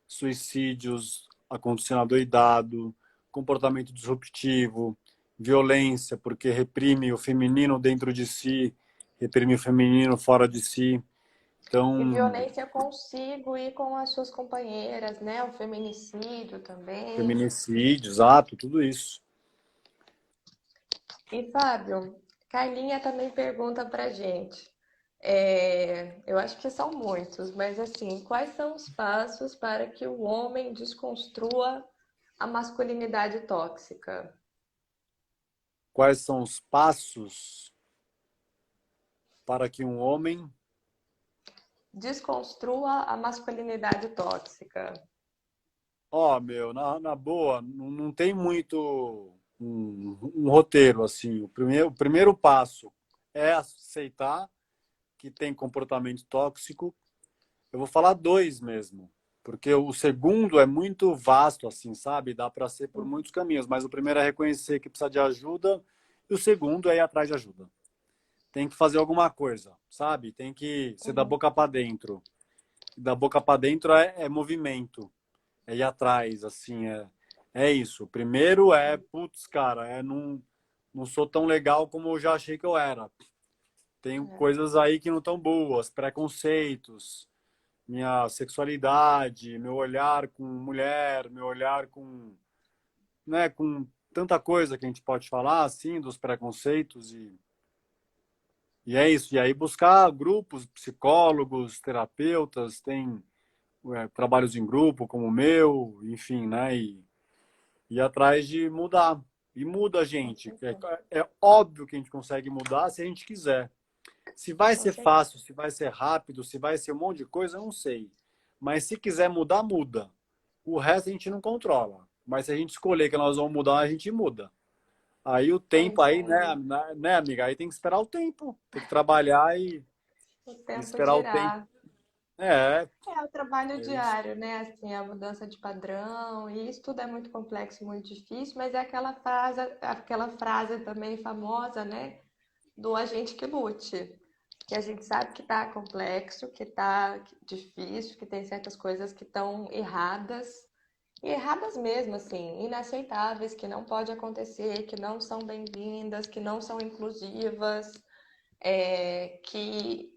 Speaker 2: suicídios acontecendo adoidado, comportamento disruptivo, violência, porque reprime o feminino dentro de si, reprime o feminino fora de si.
Speaker 1: E
Speaker 2: Então,
Speaker 1: violência consigo e com as suas companheiras, né? O feminicídio também.
Speaker 2: feminicídio, exato, tudo isso.
Speaker 1: E Fábio, Carlinha também pergunta pra gente. Eu acho que são muitos, mas assim, quais são os passos para que o homem desconstrua a masculinidade tóxica?
Speaker 2: Quais são os passos para que um homem.
Speaker 1: Desconstrua a masculinidade tóxica.
Speaker 2: Ó, meu, na boa, não tem muito um roteiro assim. O primeiro passo é aceitar que tem comportamento tóxico. Eu vou falar dois mesmo, porque o segundo é muito vasto, assim, sabe? Dá para ser por muitos caminhos, mas o primeiro é reconhecer que precisa de ajuda e o segundo é ir atrás de ajuda. Tem que fazer alguma coisa, sabe? Tem que ser da
Speaker 1: Uhum.
Speaker 2: boca para dentro. Da boca para dentro é movimento, é ir atrás, assim, é isso. O primeiro é, putz, cara, não sou tão legal como eu já achei que eu era. Tenho coisas aí que não estão boas, preconceitos, minha sexualidade, meu olhar com mulher, meu olhar com, né, com tanta coisa que a gente pode falar, assim, dos preconceitos e é isso. E aí buscar grupos, psicólogos, terapeutas, tem trabalhos em grupo como o meu, enfim, né, e ir atrás de mudar. E muda a
Speaker 1: Com
Speaker 2: gente.
Speaker 1: certeza.
Speaker 2: É óbvio que a gente consegue mudar se a gente quiser. Se vai
Speaker 1: Com
Speaker 2: ser
Speaker 1: certeza.
Speaker 2: fácil, se vai ser rápido, se vai ser um monte de coisa, eu não sei. Mas se quiser mudar, muda. O resto a gente não controla. Mas se a gente escolher que nós vamos mudar, a gente muda. Aí o tempo
Speaker 1: Pois
Speaker 2: aí,
Speaker 1: é,
Speaker 2: né, amiga? Aí tem que esperar o tempo. Tem que trabalhar
Speaker 1: o
Speaker 2: e
Speaker 1: tempo
Speaker 2: esperar o tempo.
Speaker 1: dirá.
Speaker 2: É,
Speaker 1: É o trabalho
Speaker 2: é isso.
Speaker 1: diário, né? Assim, a mudança de padrão, e isso tudo é muito complexo, muito difícil, mas é aquela frase também famosa, né? Do agente que lute. Que a gente sabe que tá complexo, que tá difícil, que tem certas coisas que estão erradas, e erradas mesmo, assim, inaceitáveis, que não pode acontecer, que não são bem-vindas, que não são inclusivas, que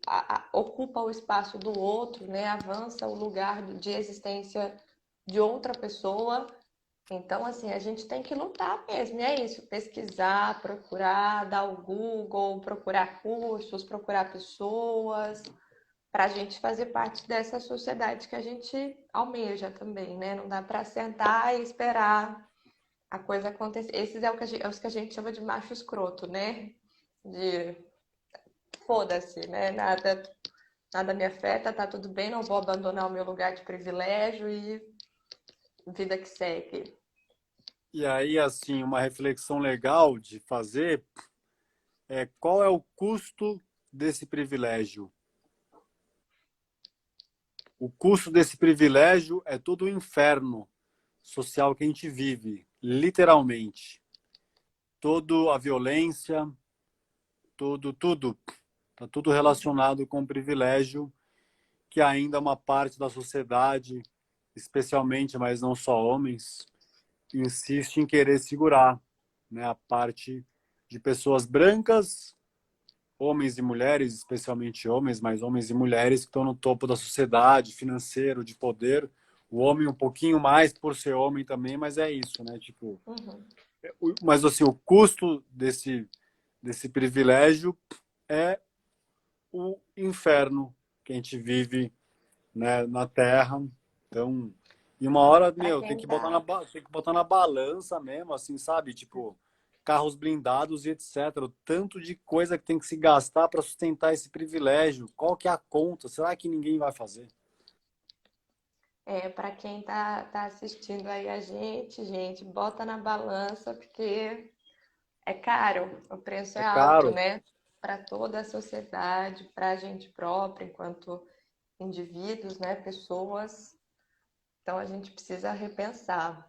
Speaker 1: ocupa o espaço do outro, né? Avança o lugar de existência de outra pessoa. Então, assim, a gente tem que lutar mesmo, e é isso, pesquisar, procurar, dar o Google, procurar cursos, procurar pessoas, para a gente fazer parte dessa sociedade que a gente almeja também, né? Não dá para sentar e esperar a coisa acontecer. Esses é os que a gente chama de macho escroto, né? De foda-se, né? Nada me afeta, tá tudo bem, não vou abandonar o meu lugar de privilégio e vida que segue.
Speaker 2: E aí, assim, uma reflexão legal de fazer é qual é o custo desse privilégio? O custo desse privilégio é todo o inferno social que a gente vive, literalmente. Toda a violência, tudo. Está tudo relacionado com o privilégio que ainda uma parte da sociedade, especialmente, mas não só homens, insiste em querer segurar, né? A parte de pessoas brancas, homens e mulheres, especialmente homens, mas homens e mulheres que estão no topo da sociedade, financeiro, de poder. O homem um pouquinho mais por ser homem também, mas é isso, né? Tipo,
Speaker 1: Uhum.
Speaker 2: mas assim, o custo desse privilégio é o inferno que a gente vive, né, na Terra. Então, e uma hora,
Speaker 1: Para
Speaker 2: meu, tem
Speaker 1: quem
Speaker 2: que botar
Speaker 1: tá
Speaker 2: tem que botar na balança mesmo, assim, sabe? Tipo, carros blindados e etc. O tanto de coisa que tem que se gastar para sustentar esse privilégio. Qual que é a conta? Será que ninguém vai fazer?
Speaker 1: Para quem tá assistindo aí a gente, bota na balança, porque é caro, o preço é
Speaker 2: É
Speaker 1: alto,
Speaker 2: caro.
Speaker 1: né? Para toda a sociedade, para a gente própria, enquanto indivíduos, né? Pessoas. Então a gente precisa repensar.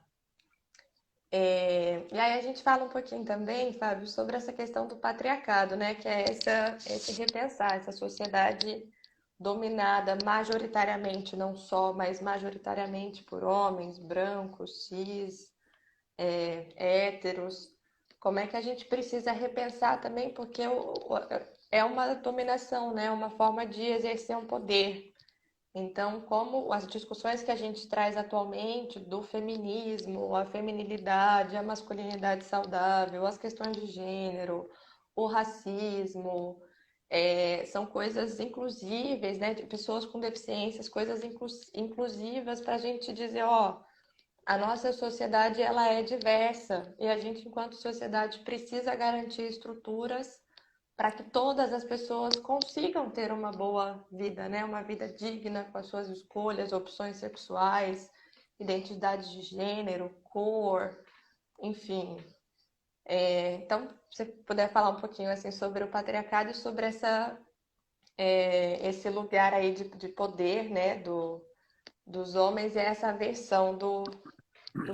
Speaker 1: E aí a gente fala um pouquinho também, Fábio, sobre essa questão do patriarcado, né? Que é esse repensar, essa sociedade dominada majoritariamente, não só, mas majoritariamente por homens brancos, cis, héteros. Como é que a gente precisa repensar também, porque é uma dominação, né? Uma forma de exercer um poder. Então, como as discussões que a gente traz atualmente do feminismo, a feminilidade, a masculinidade saudável, as questões de gênero, o racismo, são coisas inclusíveis, né? De pessoas com deficiências, coisas inclusivas para a gente dizer, ó, a nossa sociedade ela é diversa e a gente, enquanto sociedade, precisa garantir estruturas para que todas as pessoas consigam ter uma boa vida, né? Uma vida digna com as suas escolhas, opções sexuais, identidade de gênero, cor, enfim. Então, se você puder falar um pouquinho assim sobre o patriarcado e sobre esse lugar aí de poder, né, dos homens e essa versão do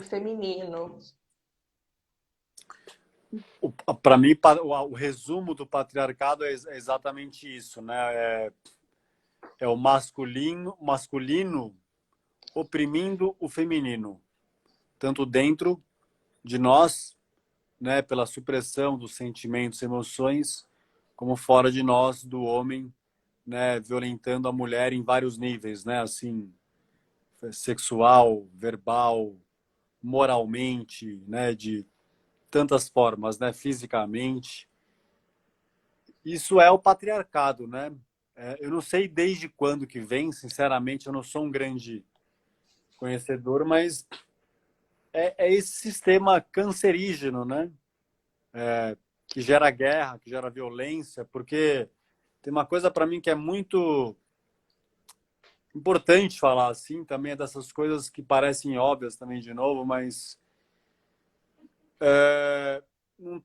Speaker 1: feminino.
Speaker 2: Para mim, o resumo do patriarcado é exatamente isso, né? É o masculino oprimindo o feminino, tanto dentro de nós, né, pela supressão dos sentimentos e emoções, como fora de nós, do homem, né, violentando a mulher em vários níveis, né, assim, sexual, verbal, moralmente, né, de tantas formas, né, fisicamente. Isso é o patriarcado, né? Eu não sei desde quando que vem, sinceramente, eu não sou um grande conhecedor, mas é esse sistema cancerígeno, né? Que gera guerra, que gera violência, porque tem uma coisa para mim que é muito importante falar assim, também é dessas coisas que parecem óbvias também de novo, mas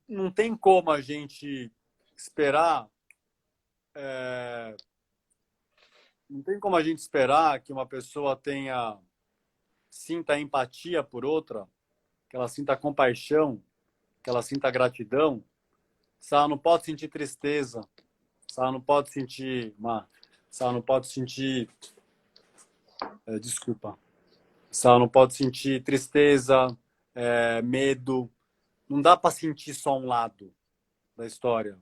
Speaker 2: não tem como a gente esperar, é, não tem como a gente esperar que uma pessoa sinta empatia por outra, que ela sinta compaixão, que ela sinta gratidão, se ela não pode sentir tristeza, se ela não pode sentir se ela não pode sentir, desculpa, se ela não pode sentir tristeza, medo, não dá para sentir só um lado da história.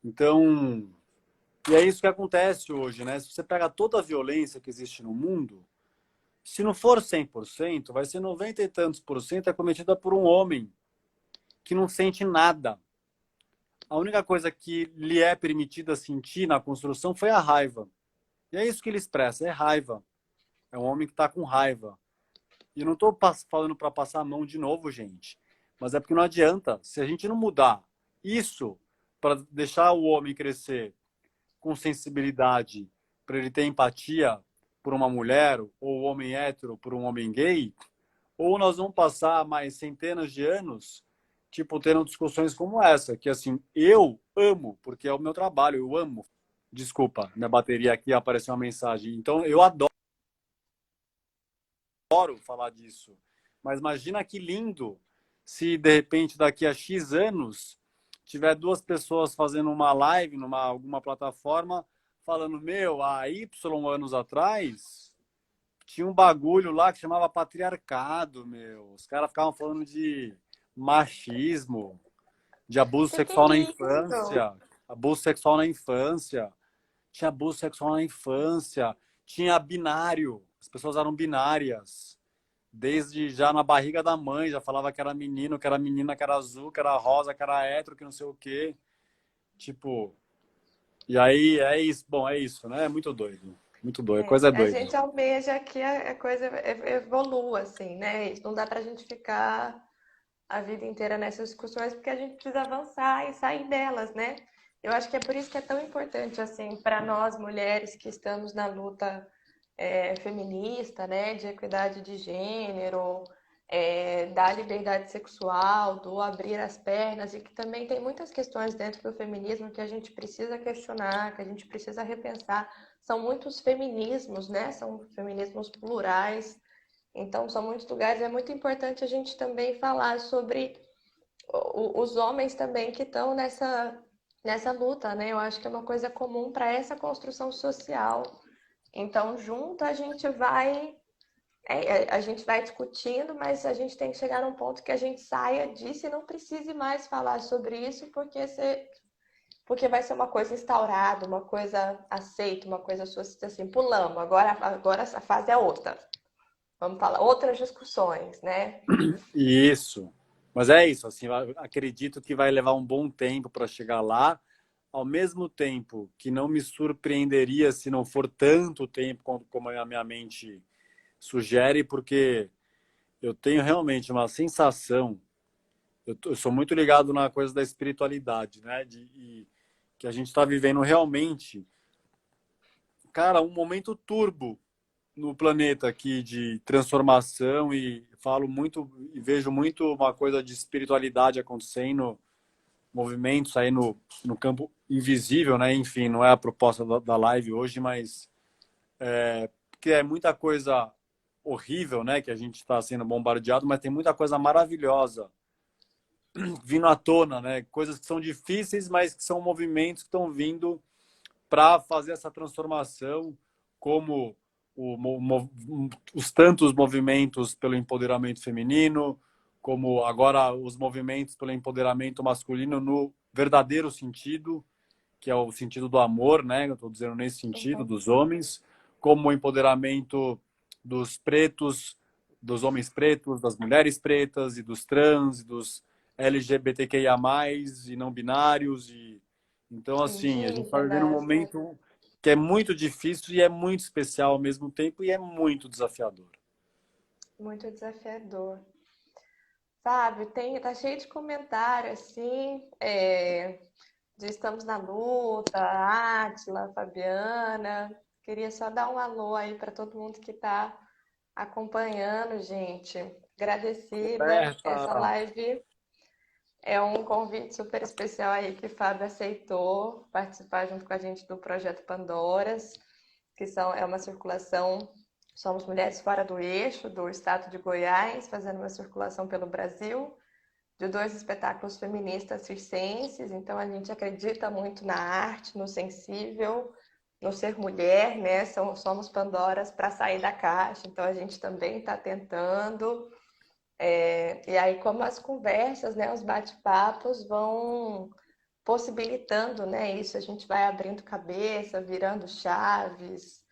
Speaker 2: Então, e é isso que acontece hoje, né? Se você pega toda a violência que existe no mundo, se não for 100%, vai ser 90 e tantos por cento é cometida por um homem que não sente nada. A única coisa que lhe é permitida sentir na construção foi a raiva. E é isso que ele expressa, é raiva. É um homem que está com raiva. E eu não estou falando para passar a mão de novo, gente. Mas é porque não adianta. Se a gente não mudar isso para deixar o homem crescer com sensibilidade, para ele ter empatia por uma mulher, ou o homem hétero por um homem gay, ou nós vamos passar mais centenas de anos, tipo, tendo discussões como essa, que assim, eu amo, porque é o meu trabalho, eu amo. Desculpa, minha bateria aqui apareceu uma mensagem. Então, eu adoro falar disso. Mas imagina que lindo se, de repente, daqui a X anos, tiver duas pessoas fazendo uma live numa alguma plataforma, falando, meu, há Y anos atrás, tinha um bagulho lá que chamava patriarcado, meu. Os caras ficavam falando de machismo, de abuso
Speaker 1: Que
Speaker 2: sexual na
Speaker 1: é isso?
Speaker 2: infância, abuso sexual na infância, tinha abuso sexual na infância, tinha binário, as pessoas eram binárias. Desde já na barriga da mãe, já falava que era menino, que era menina, que era azul, que era rosa, que era hétero, que não sei o quê. Tipo, e aí é isso, bom, é isso, né? É muito doido. Muito doido, a coisa é
Speaker 1: A
Speaker 2: doida.
Speaker 1: gente almeja que a coisa evolua, assim, né? Não dá pra gente ficar a vida inteira nessas discussões, porque a gente precisa avançar e sair delas, né? Eu acho que é por isso que é tão importante, assim, para nós mulheres que estamos na luta feminista, né, de equidade de gênero, da liberdade sexual, do abrir as pernas, e que também tem muitas questões dentro do feminismo que a gente precisa questionar, que a gente precisa repensar. São muitos feminismos, né? São feminismos plurais. Então, são muitos lugares. É muito importante a gente também falar sobre os homens também que estão nessa luta, né? Eu acho que é uma coisa comum para essa construção social. Então, junto a gente vai discutindo, mas a gente tem que chegar num ponto que a gente saia disso e não precise mais falar sobre isso, porque vai ser uma coisa instaurada, uma coisa aceita, uma coisa assim, pulamos, agora essa fase é outra. Vamos falar outras discussões, né?
Speaker 2: Isso. Mas é isso, assim, eu acredito que vai levar um bom tempo para chegar lá, ao mesmo tempo que não me surpreenderia se não for tanto tempo como a minha mente sugere, porque eu tenho realmente uma sensação, eu sou muito ligado na coisa da espiritualidade, né? Que a gente está vivendo realmente, cara, um momento turbo no planeta aqui de transformação e falo muito e vejo muito uma coisa de espiritualidade acontecendo, movimentos aí no campo invisível, né? Enfim, não é a proposta da live hoje, mas que é muita coisa horrível, né? Que a gente está sendo bombardeado, mas tem muita coisa maravilhosa vindo à tona, né? Coisas que são difíceis, mas que são movimentos que estão vindo para fazer essa transformação, como os tantos movimentos pelo empoderamento feminino, como agora os movimentos pelo empoderamento masculino no verdadeiro sentido, que é o sentido do amor, né? Eu estou dizendo nesse sentido,
Speaker 1: Uhum.
Speaker 2: dos homens, como o empoderamento dos pretos, dos homens pretos, das mulheres pretas e dos trans, e dos LGBTQIA+, e não binários. Então, assim, a gente está vivendo um
Speaker 1: Indígenas, né?
Speaker 2: momento que é muito difícil e é muito especial ao mesmo tempo e é muito desafiador.
Speaker 1: Muito desafiador. Fábio, tá cheio de comentário assim, de estamos na luta, Átila, Fabiana. Queria só dar um alô aí para todo mundo que está acompanhando, gente. Agradecida. Essa
Speaker 2: Roberta,
Speaker 1: live É um convite super especial aí que o Fábio aceitou participar junto com a gente do projeto Pandoras, é uma circulação, somos mulheres fora do eixo do estado de Goiás, fazendo uma circulação pelo Brasil, de dois espetáculos feministas circenses. Então a gente acredita muito na arte, no sensível, no ser mulher, né? Somos Pandoras para sair da caixa, então a gente também está tentando. E aí, como as conversas, né, os bate-papos vão possibilitando, né, isso, a gente vai abrindo cabeça, virando chaves,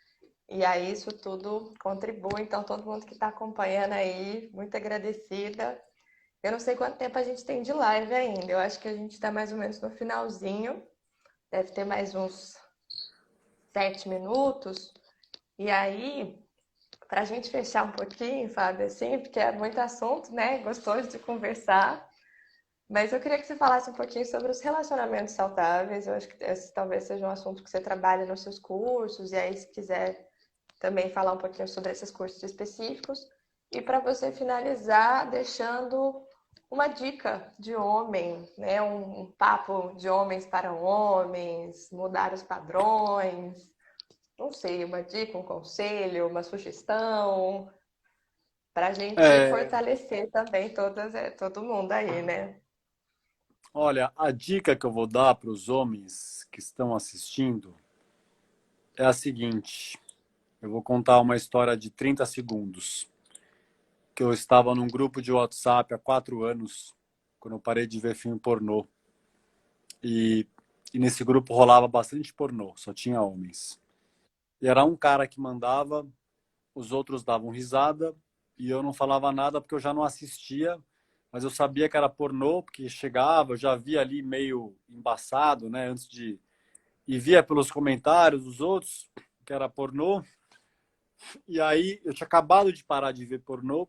Speaker 1: e aí isso tudo contribui. Então, todo mundo que está acompanhando aí, muito agradecida. Eu não sei quanto tempo a gente tem de live ainda, eu acho que a gente está mais ou menos no finalzinho, deve ter mais uns 7 minutos, e aí, para a gente fechar um pouquinho, Fábio, assim, porque é muito assunto, né, gostoso de conversar. Mas eu queria que você falasse um pouquinho sobre os relacionamentos saudáveis. Eu acho que esse talvez seja um assunto que você trabalha nos seus cursos, e aí, se quiser também falar um pouquinho sobre esses cursos específicos. E para você finalizar, deixando uma dica de homem, né? Um papo de homens para homens, mudar os padrões. Não sei, uma dica, um conselho, uma sugestão, para a gente
Speaker 2: É,
Speaker 1: fortalecer também todo mundo aí, né?
Speaker 2: olha, a dica que eu vou dar para os homens que estão assistindo é a seguinte. Eu vou contar uma história de 30 segundos. Que eu estava num grupo de WhatsApp há 4 anos, quando eu parei de ver filme pornô. E, e nesse grupo rolava bastante pornô, só tinha homens. E era um cara que mandava, os outros davam risada, e eu não falava nada porque eu já não assistia, mas eu sabia que era pornô, porque chegava, eu já via ali meio embaçado, né, antes de... E via pelos comentários dos outros que era pornô. E aí eu tinha acabado de parar de ver pornô.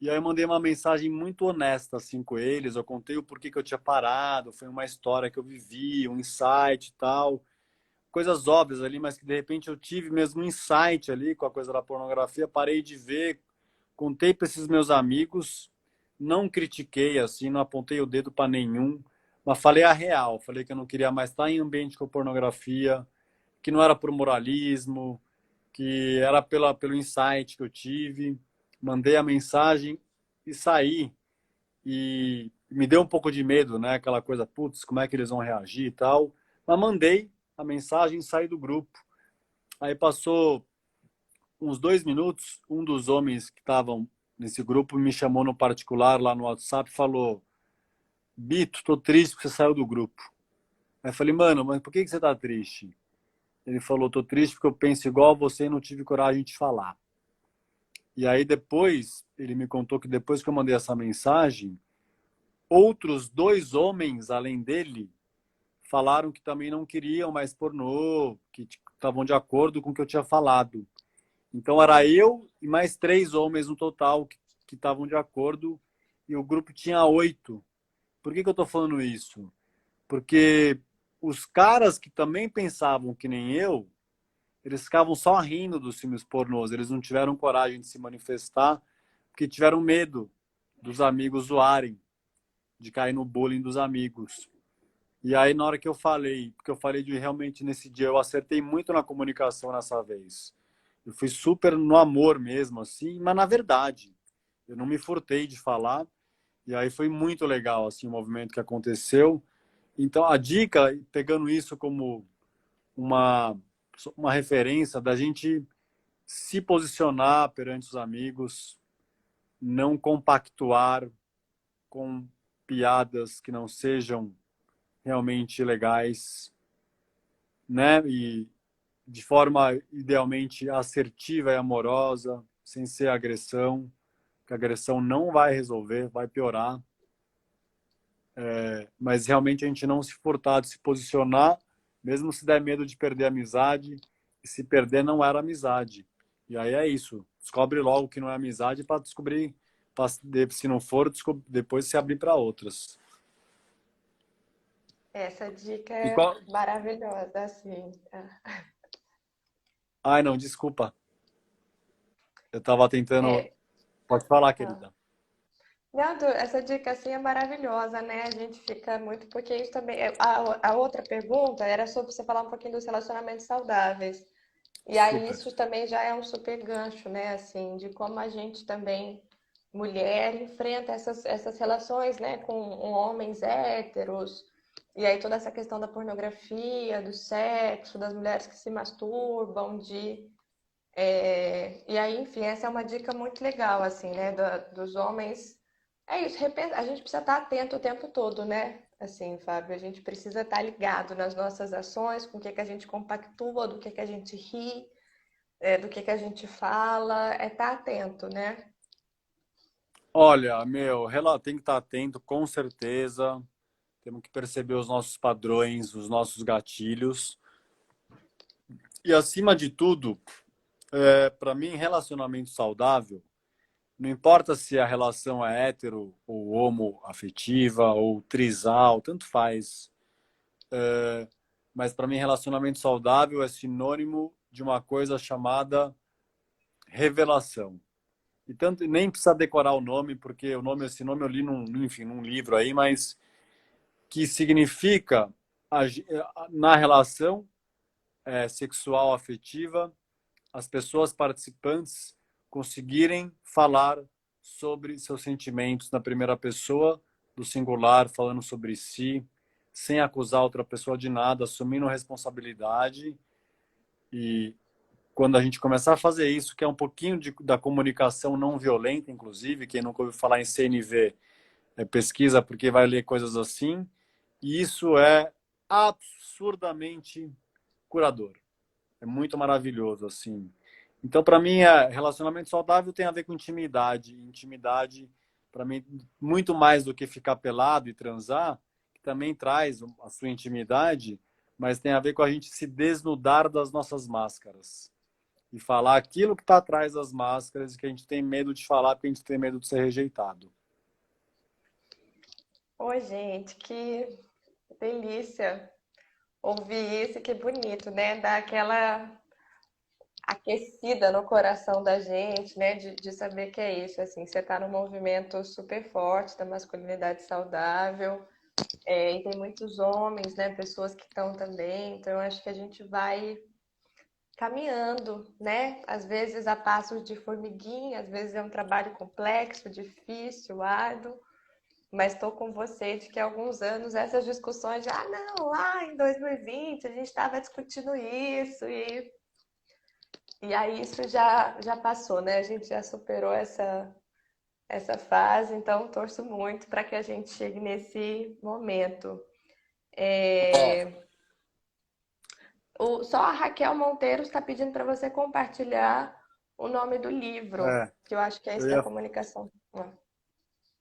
Speaker 2: E aí eu mandei uma mensagem muito honesta assim com eles. Eu contei o porquê que eu tinha parado. Foi uma história que eu vivi, um insight e tal. Coisas óbvias ali, mas que de repente eu tive mesmo um insight ali com a coisa da pornografia. Parei de ver, contei para esses meus amigos. Não critiquei assim, não apontei o dedo para nenhum. Mas falei a real. Falei que eu não queria mais estar em ambiente com pornografia, que não era por moralismo, que era pelo insight que eu tive. Mandei a mensagem e saí. E me deu um pouco de medo, né? Aquela coisa, putz, como é que eles vão reagir e tal. Mas mandei a mensagem e saí do grupo. Aí passou uns 2 minutos, um dos homens que estavam nesse grupo me chamou no particular lá no WhatsApp e falou: Bito, tô triste porque você saiu do grupo. Aí eu falei, mano, mas por que você tá triste? Ele falou, tô triste porque eu penso igual a você e não tive coragem de falar. E aí depois, ele me contou que depois que eu mandei essa mensagem, outros dois homens, além dele, falaram que também não queriam mais pornô, que estavam de acordo com o que eu tinha falado. Então era eu e mais 3 homens no total que estavam de acordo e o grupo tinha 8. Por que eu estou falando isso? Porque os caras que também pensavam que nem eu, eles ficavam só rindo dos filmes pornôs, eles não tiveram coragem de se manifestar porque tiveram medo dos amigos zoarem, de cair no bullying dos amigos. E aí, na hora que eu falei, porque eu falei de realmente nesse dia, eu acertei muito na comunicação nessa vez. Eu fui super no amor mesmo, assim, mas na verdade, eu não me furtei de falar. E aí foi muito legal, assim, o movimento que aconteceu. Então, a dica, pegando isso como uma, uma referência da gente se posicionar perante os amigos, não compactuar com piadas que não sejam realmente legais, né? E de forma idealmente assertiva e amorosa, sem ser agressão, que a agressão não vai resolver, vai piorar. Mas realmente a gente não se furtar de se posicionar, mesmo se der medo de perder a amizade, e se perder não era amizade. E aí é isso. Descobre logo que não é amizade para descobrir, se não for, depois se abrir para outras.
Speaker 1: Essa dica
Speaker 2: E
Speaker 1: é
Speaker 2: qual...
Speaker 1: maravilhosa, assim.
Speaker 2: Ai, não, desculpa. Eu estava tentando.
Speaker 1: É,
Speaker 2: Pode falar,
Speaker 1: ah,
Speaker 2: querida.
Speaker 1: Não, essa dica assim é maravilhosa, né? A gente fica muito, porque isso também. A outra pergunta era sobre você falar um pouquinho dos relacionamentos saudáveis. E aí
Speaker 2: Super.
Speaker 1: isso também já é um super gancho, né? Assim, de como a gente também, mulher, enfrenta essas relações, né? Com homens héteros. E aí toda essa questão da pornografia, do sexo, das mulheres que se masturbam, e aí, enfim, essa é uma dica muito legal, assim, né? Dos homens. É isso, a gente precisa estar atento o tempo todo, né? Assim, Fábio, a gente precisa estar ligado nas nossas ações, com o que que a gente compactua, do que a gente ri, do que a gente fala, é estar atento, né?
Speaker 2: Olha, meu, tem que estar atento, com certeza. Temos que perceber os nossos padrões, os nossos gatilhos. E, acima de tudo, para mim, relacionamento saudável, não importa se a relação é hétero ou homoafetiva ou trisal, tanto faz. Mas, para mim, relacionamento saudável é sinônimo de uma coisa chamada revelação. E tanto nem precisa decorar o nome, porque esse nome eu li enfim, num livro aí, mas que significa na relação sexual afetiva as pessoas participantes conseguirem falar sobre seus sentimentos na primeira pessoa do singular, falando sobre si, sem acusar outra pessoa de nada, assumindo responsabilidade. E quando a gente começar a fazer isso, que é um pouquinho da comunicação não violenta, inclusive, quem nunca ouviu falar em CNV, pesquisa porque vai ler coisas assim, e isso é absurdamente curador. É muito maravilhoso, assim. Então, para mim, relacionamento saudável tem a ver com intimidade. Intimidade, para mim, muito mais do que ficar pelado e transar, que também traz a sua intimidade, mas tem a ver com a gente se desnudar das nossas máscaras e falar aquilo que está atrás das máscaras e que a gente tem medo de falar porque a gente tem medo de ser rejeitado.
Speaker 1: Oi, gente, que delícia ouvir isso, que bonito, né? Dá aquela aquecida no coração da gente, né? De saber que é isso, assim, você tá num movimento super forte da masculinidade saudável, e tem muitos homens, né? Pessoas que estão também, então eu acho que a gente vai caminhando, né? Às vezes a passos de formiguinha, às vezes é um trabalho complexo, difícil, árduo, mas estou com você de que há alguns anos essas discussões, não, lá em 2020 a gente estava discutindo isso e aí isso já passou, né? A gente já superou essa fase, então torço muito para que a gente chegue nesse momento. Só a Raquel Monteiro está pedindo para você compartilhar o nome do livro,
Speaker 2: É,
Speaker 1: que eu acho que é
Speaker 2: eu
Speaker 1: esse da
Speaker 2: ia...
Speaker 1: comunicação.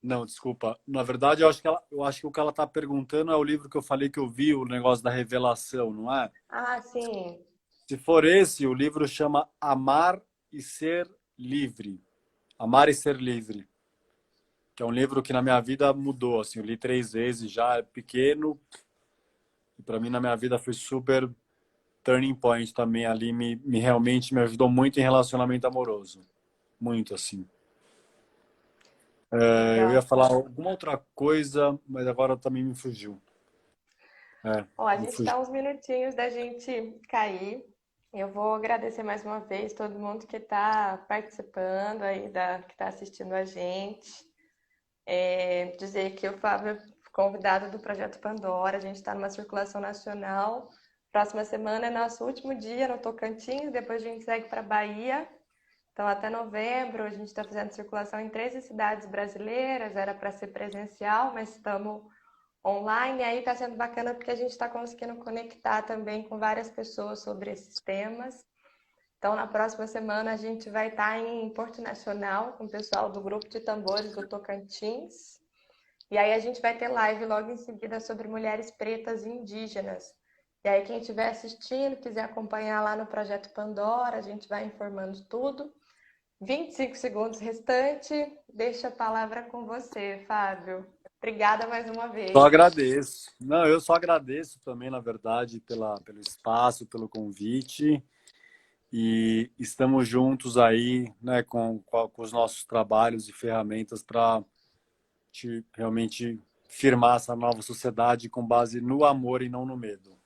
Speaker 2: Não, desculpa. Na verdade, eu acho que o que ela está perguntando é o livro que eu falei que eu vi, o negócio da revelação, não é?
Speaker 1: Ah, sim.
Speaker 2: Se for esse, o livro chama Amar e Ser Livre. Amar e Ser Livre, que é um livro que na minha vida mudou, assim, eu li 3 vezes já, é pequeno, e para mim na minha vida foi super turning point também ali, realmente me ajudou muito em relacionamento amoroso. Muito, assim. Eu ia
Speaker 1: Legal,
Speaker 2: falar
Speaker 1: Fábio.
Speaker 2: alguma outra coisa, mas agora também me fugiu.
Speaker 1: Ó, a
Speaker 2: Me
Speaker 1: gente
Speaker 2: fugiu.
Speaker 1: está uns minutinhos da gente cair. Eu vou agradecer mais uma vez todo mundo que está participando aí, que está assistindo a gente. Dizer que o Fábio é convidado do Projeto Pandora, a gente está numa circulação nacional. Próxima semana é nosso último dia no Tocantins, depois a gente segue para Bahia. Então, até novembro, a gente está fazendo circulação em 13 cidades brasileiras, era para ser presencial, mas estamos online. E aí está sendo bacana porque a gente está conseguindo conectar também com várias pessoas sobre esses temas. Então, na próxima semana, a gente vai estar em Porto Nacional com o pessoal do grupo de tambores do Tocantins. E aí a gente vai ter live logo em seguida sobre mulheres pretas e indígenas. E aí, quem estiver assistindo, quiser acompanhar lá no Projeto Pandora, a gente vai informando tudo. 25 segundos restante, deixa a palavra com você, Fábio. Obrigada mais uma
Speaker 2: Só
Speaker 1: vez.
Speaker 2: agradeço. Não, eu só agradeço também, na verdade, pelo espaço, pelo convite. E estamos juntos aí, né, com os nossos trabalhos e ferramentas para realmente firmar essa nova sociedade com base no amor e não no medo.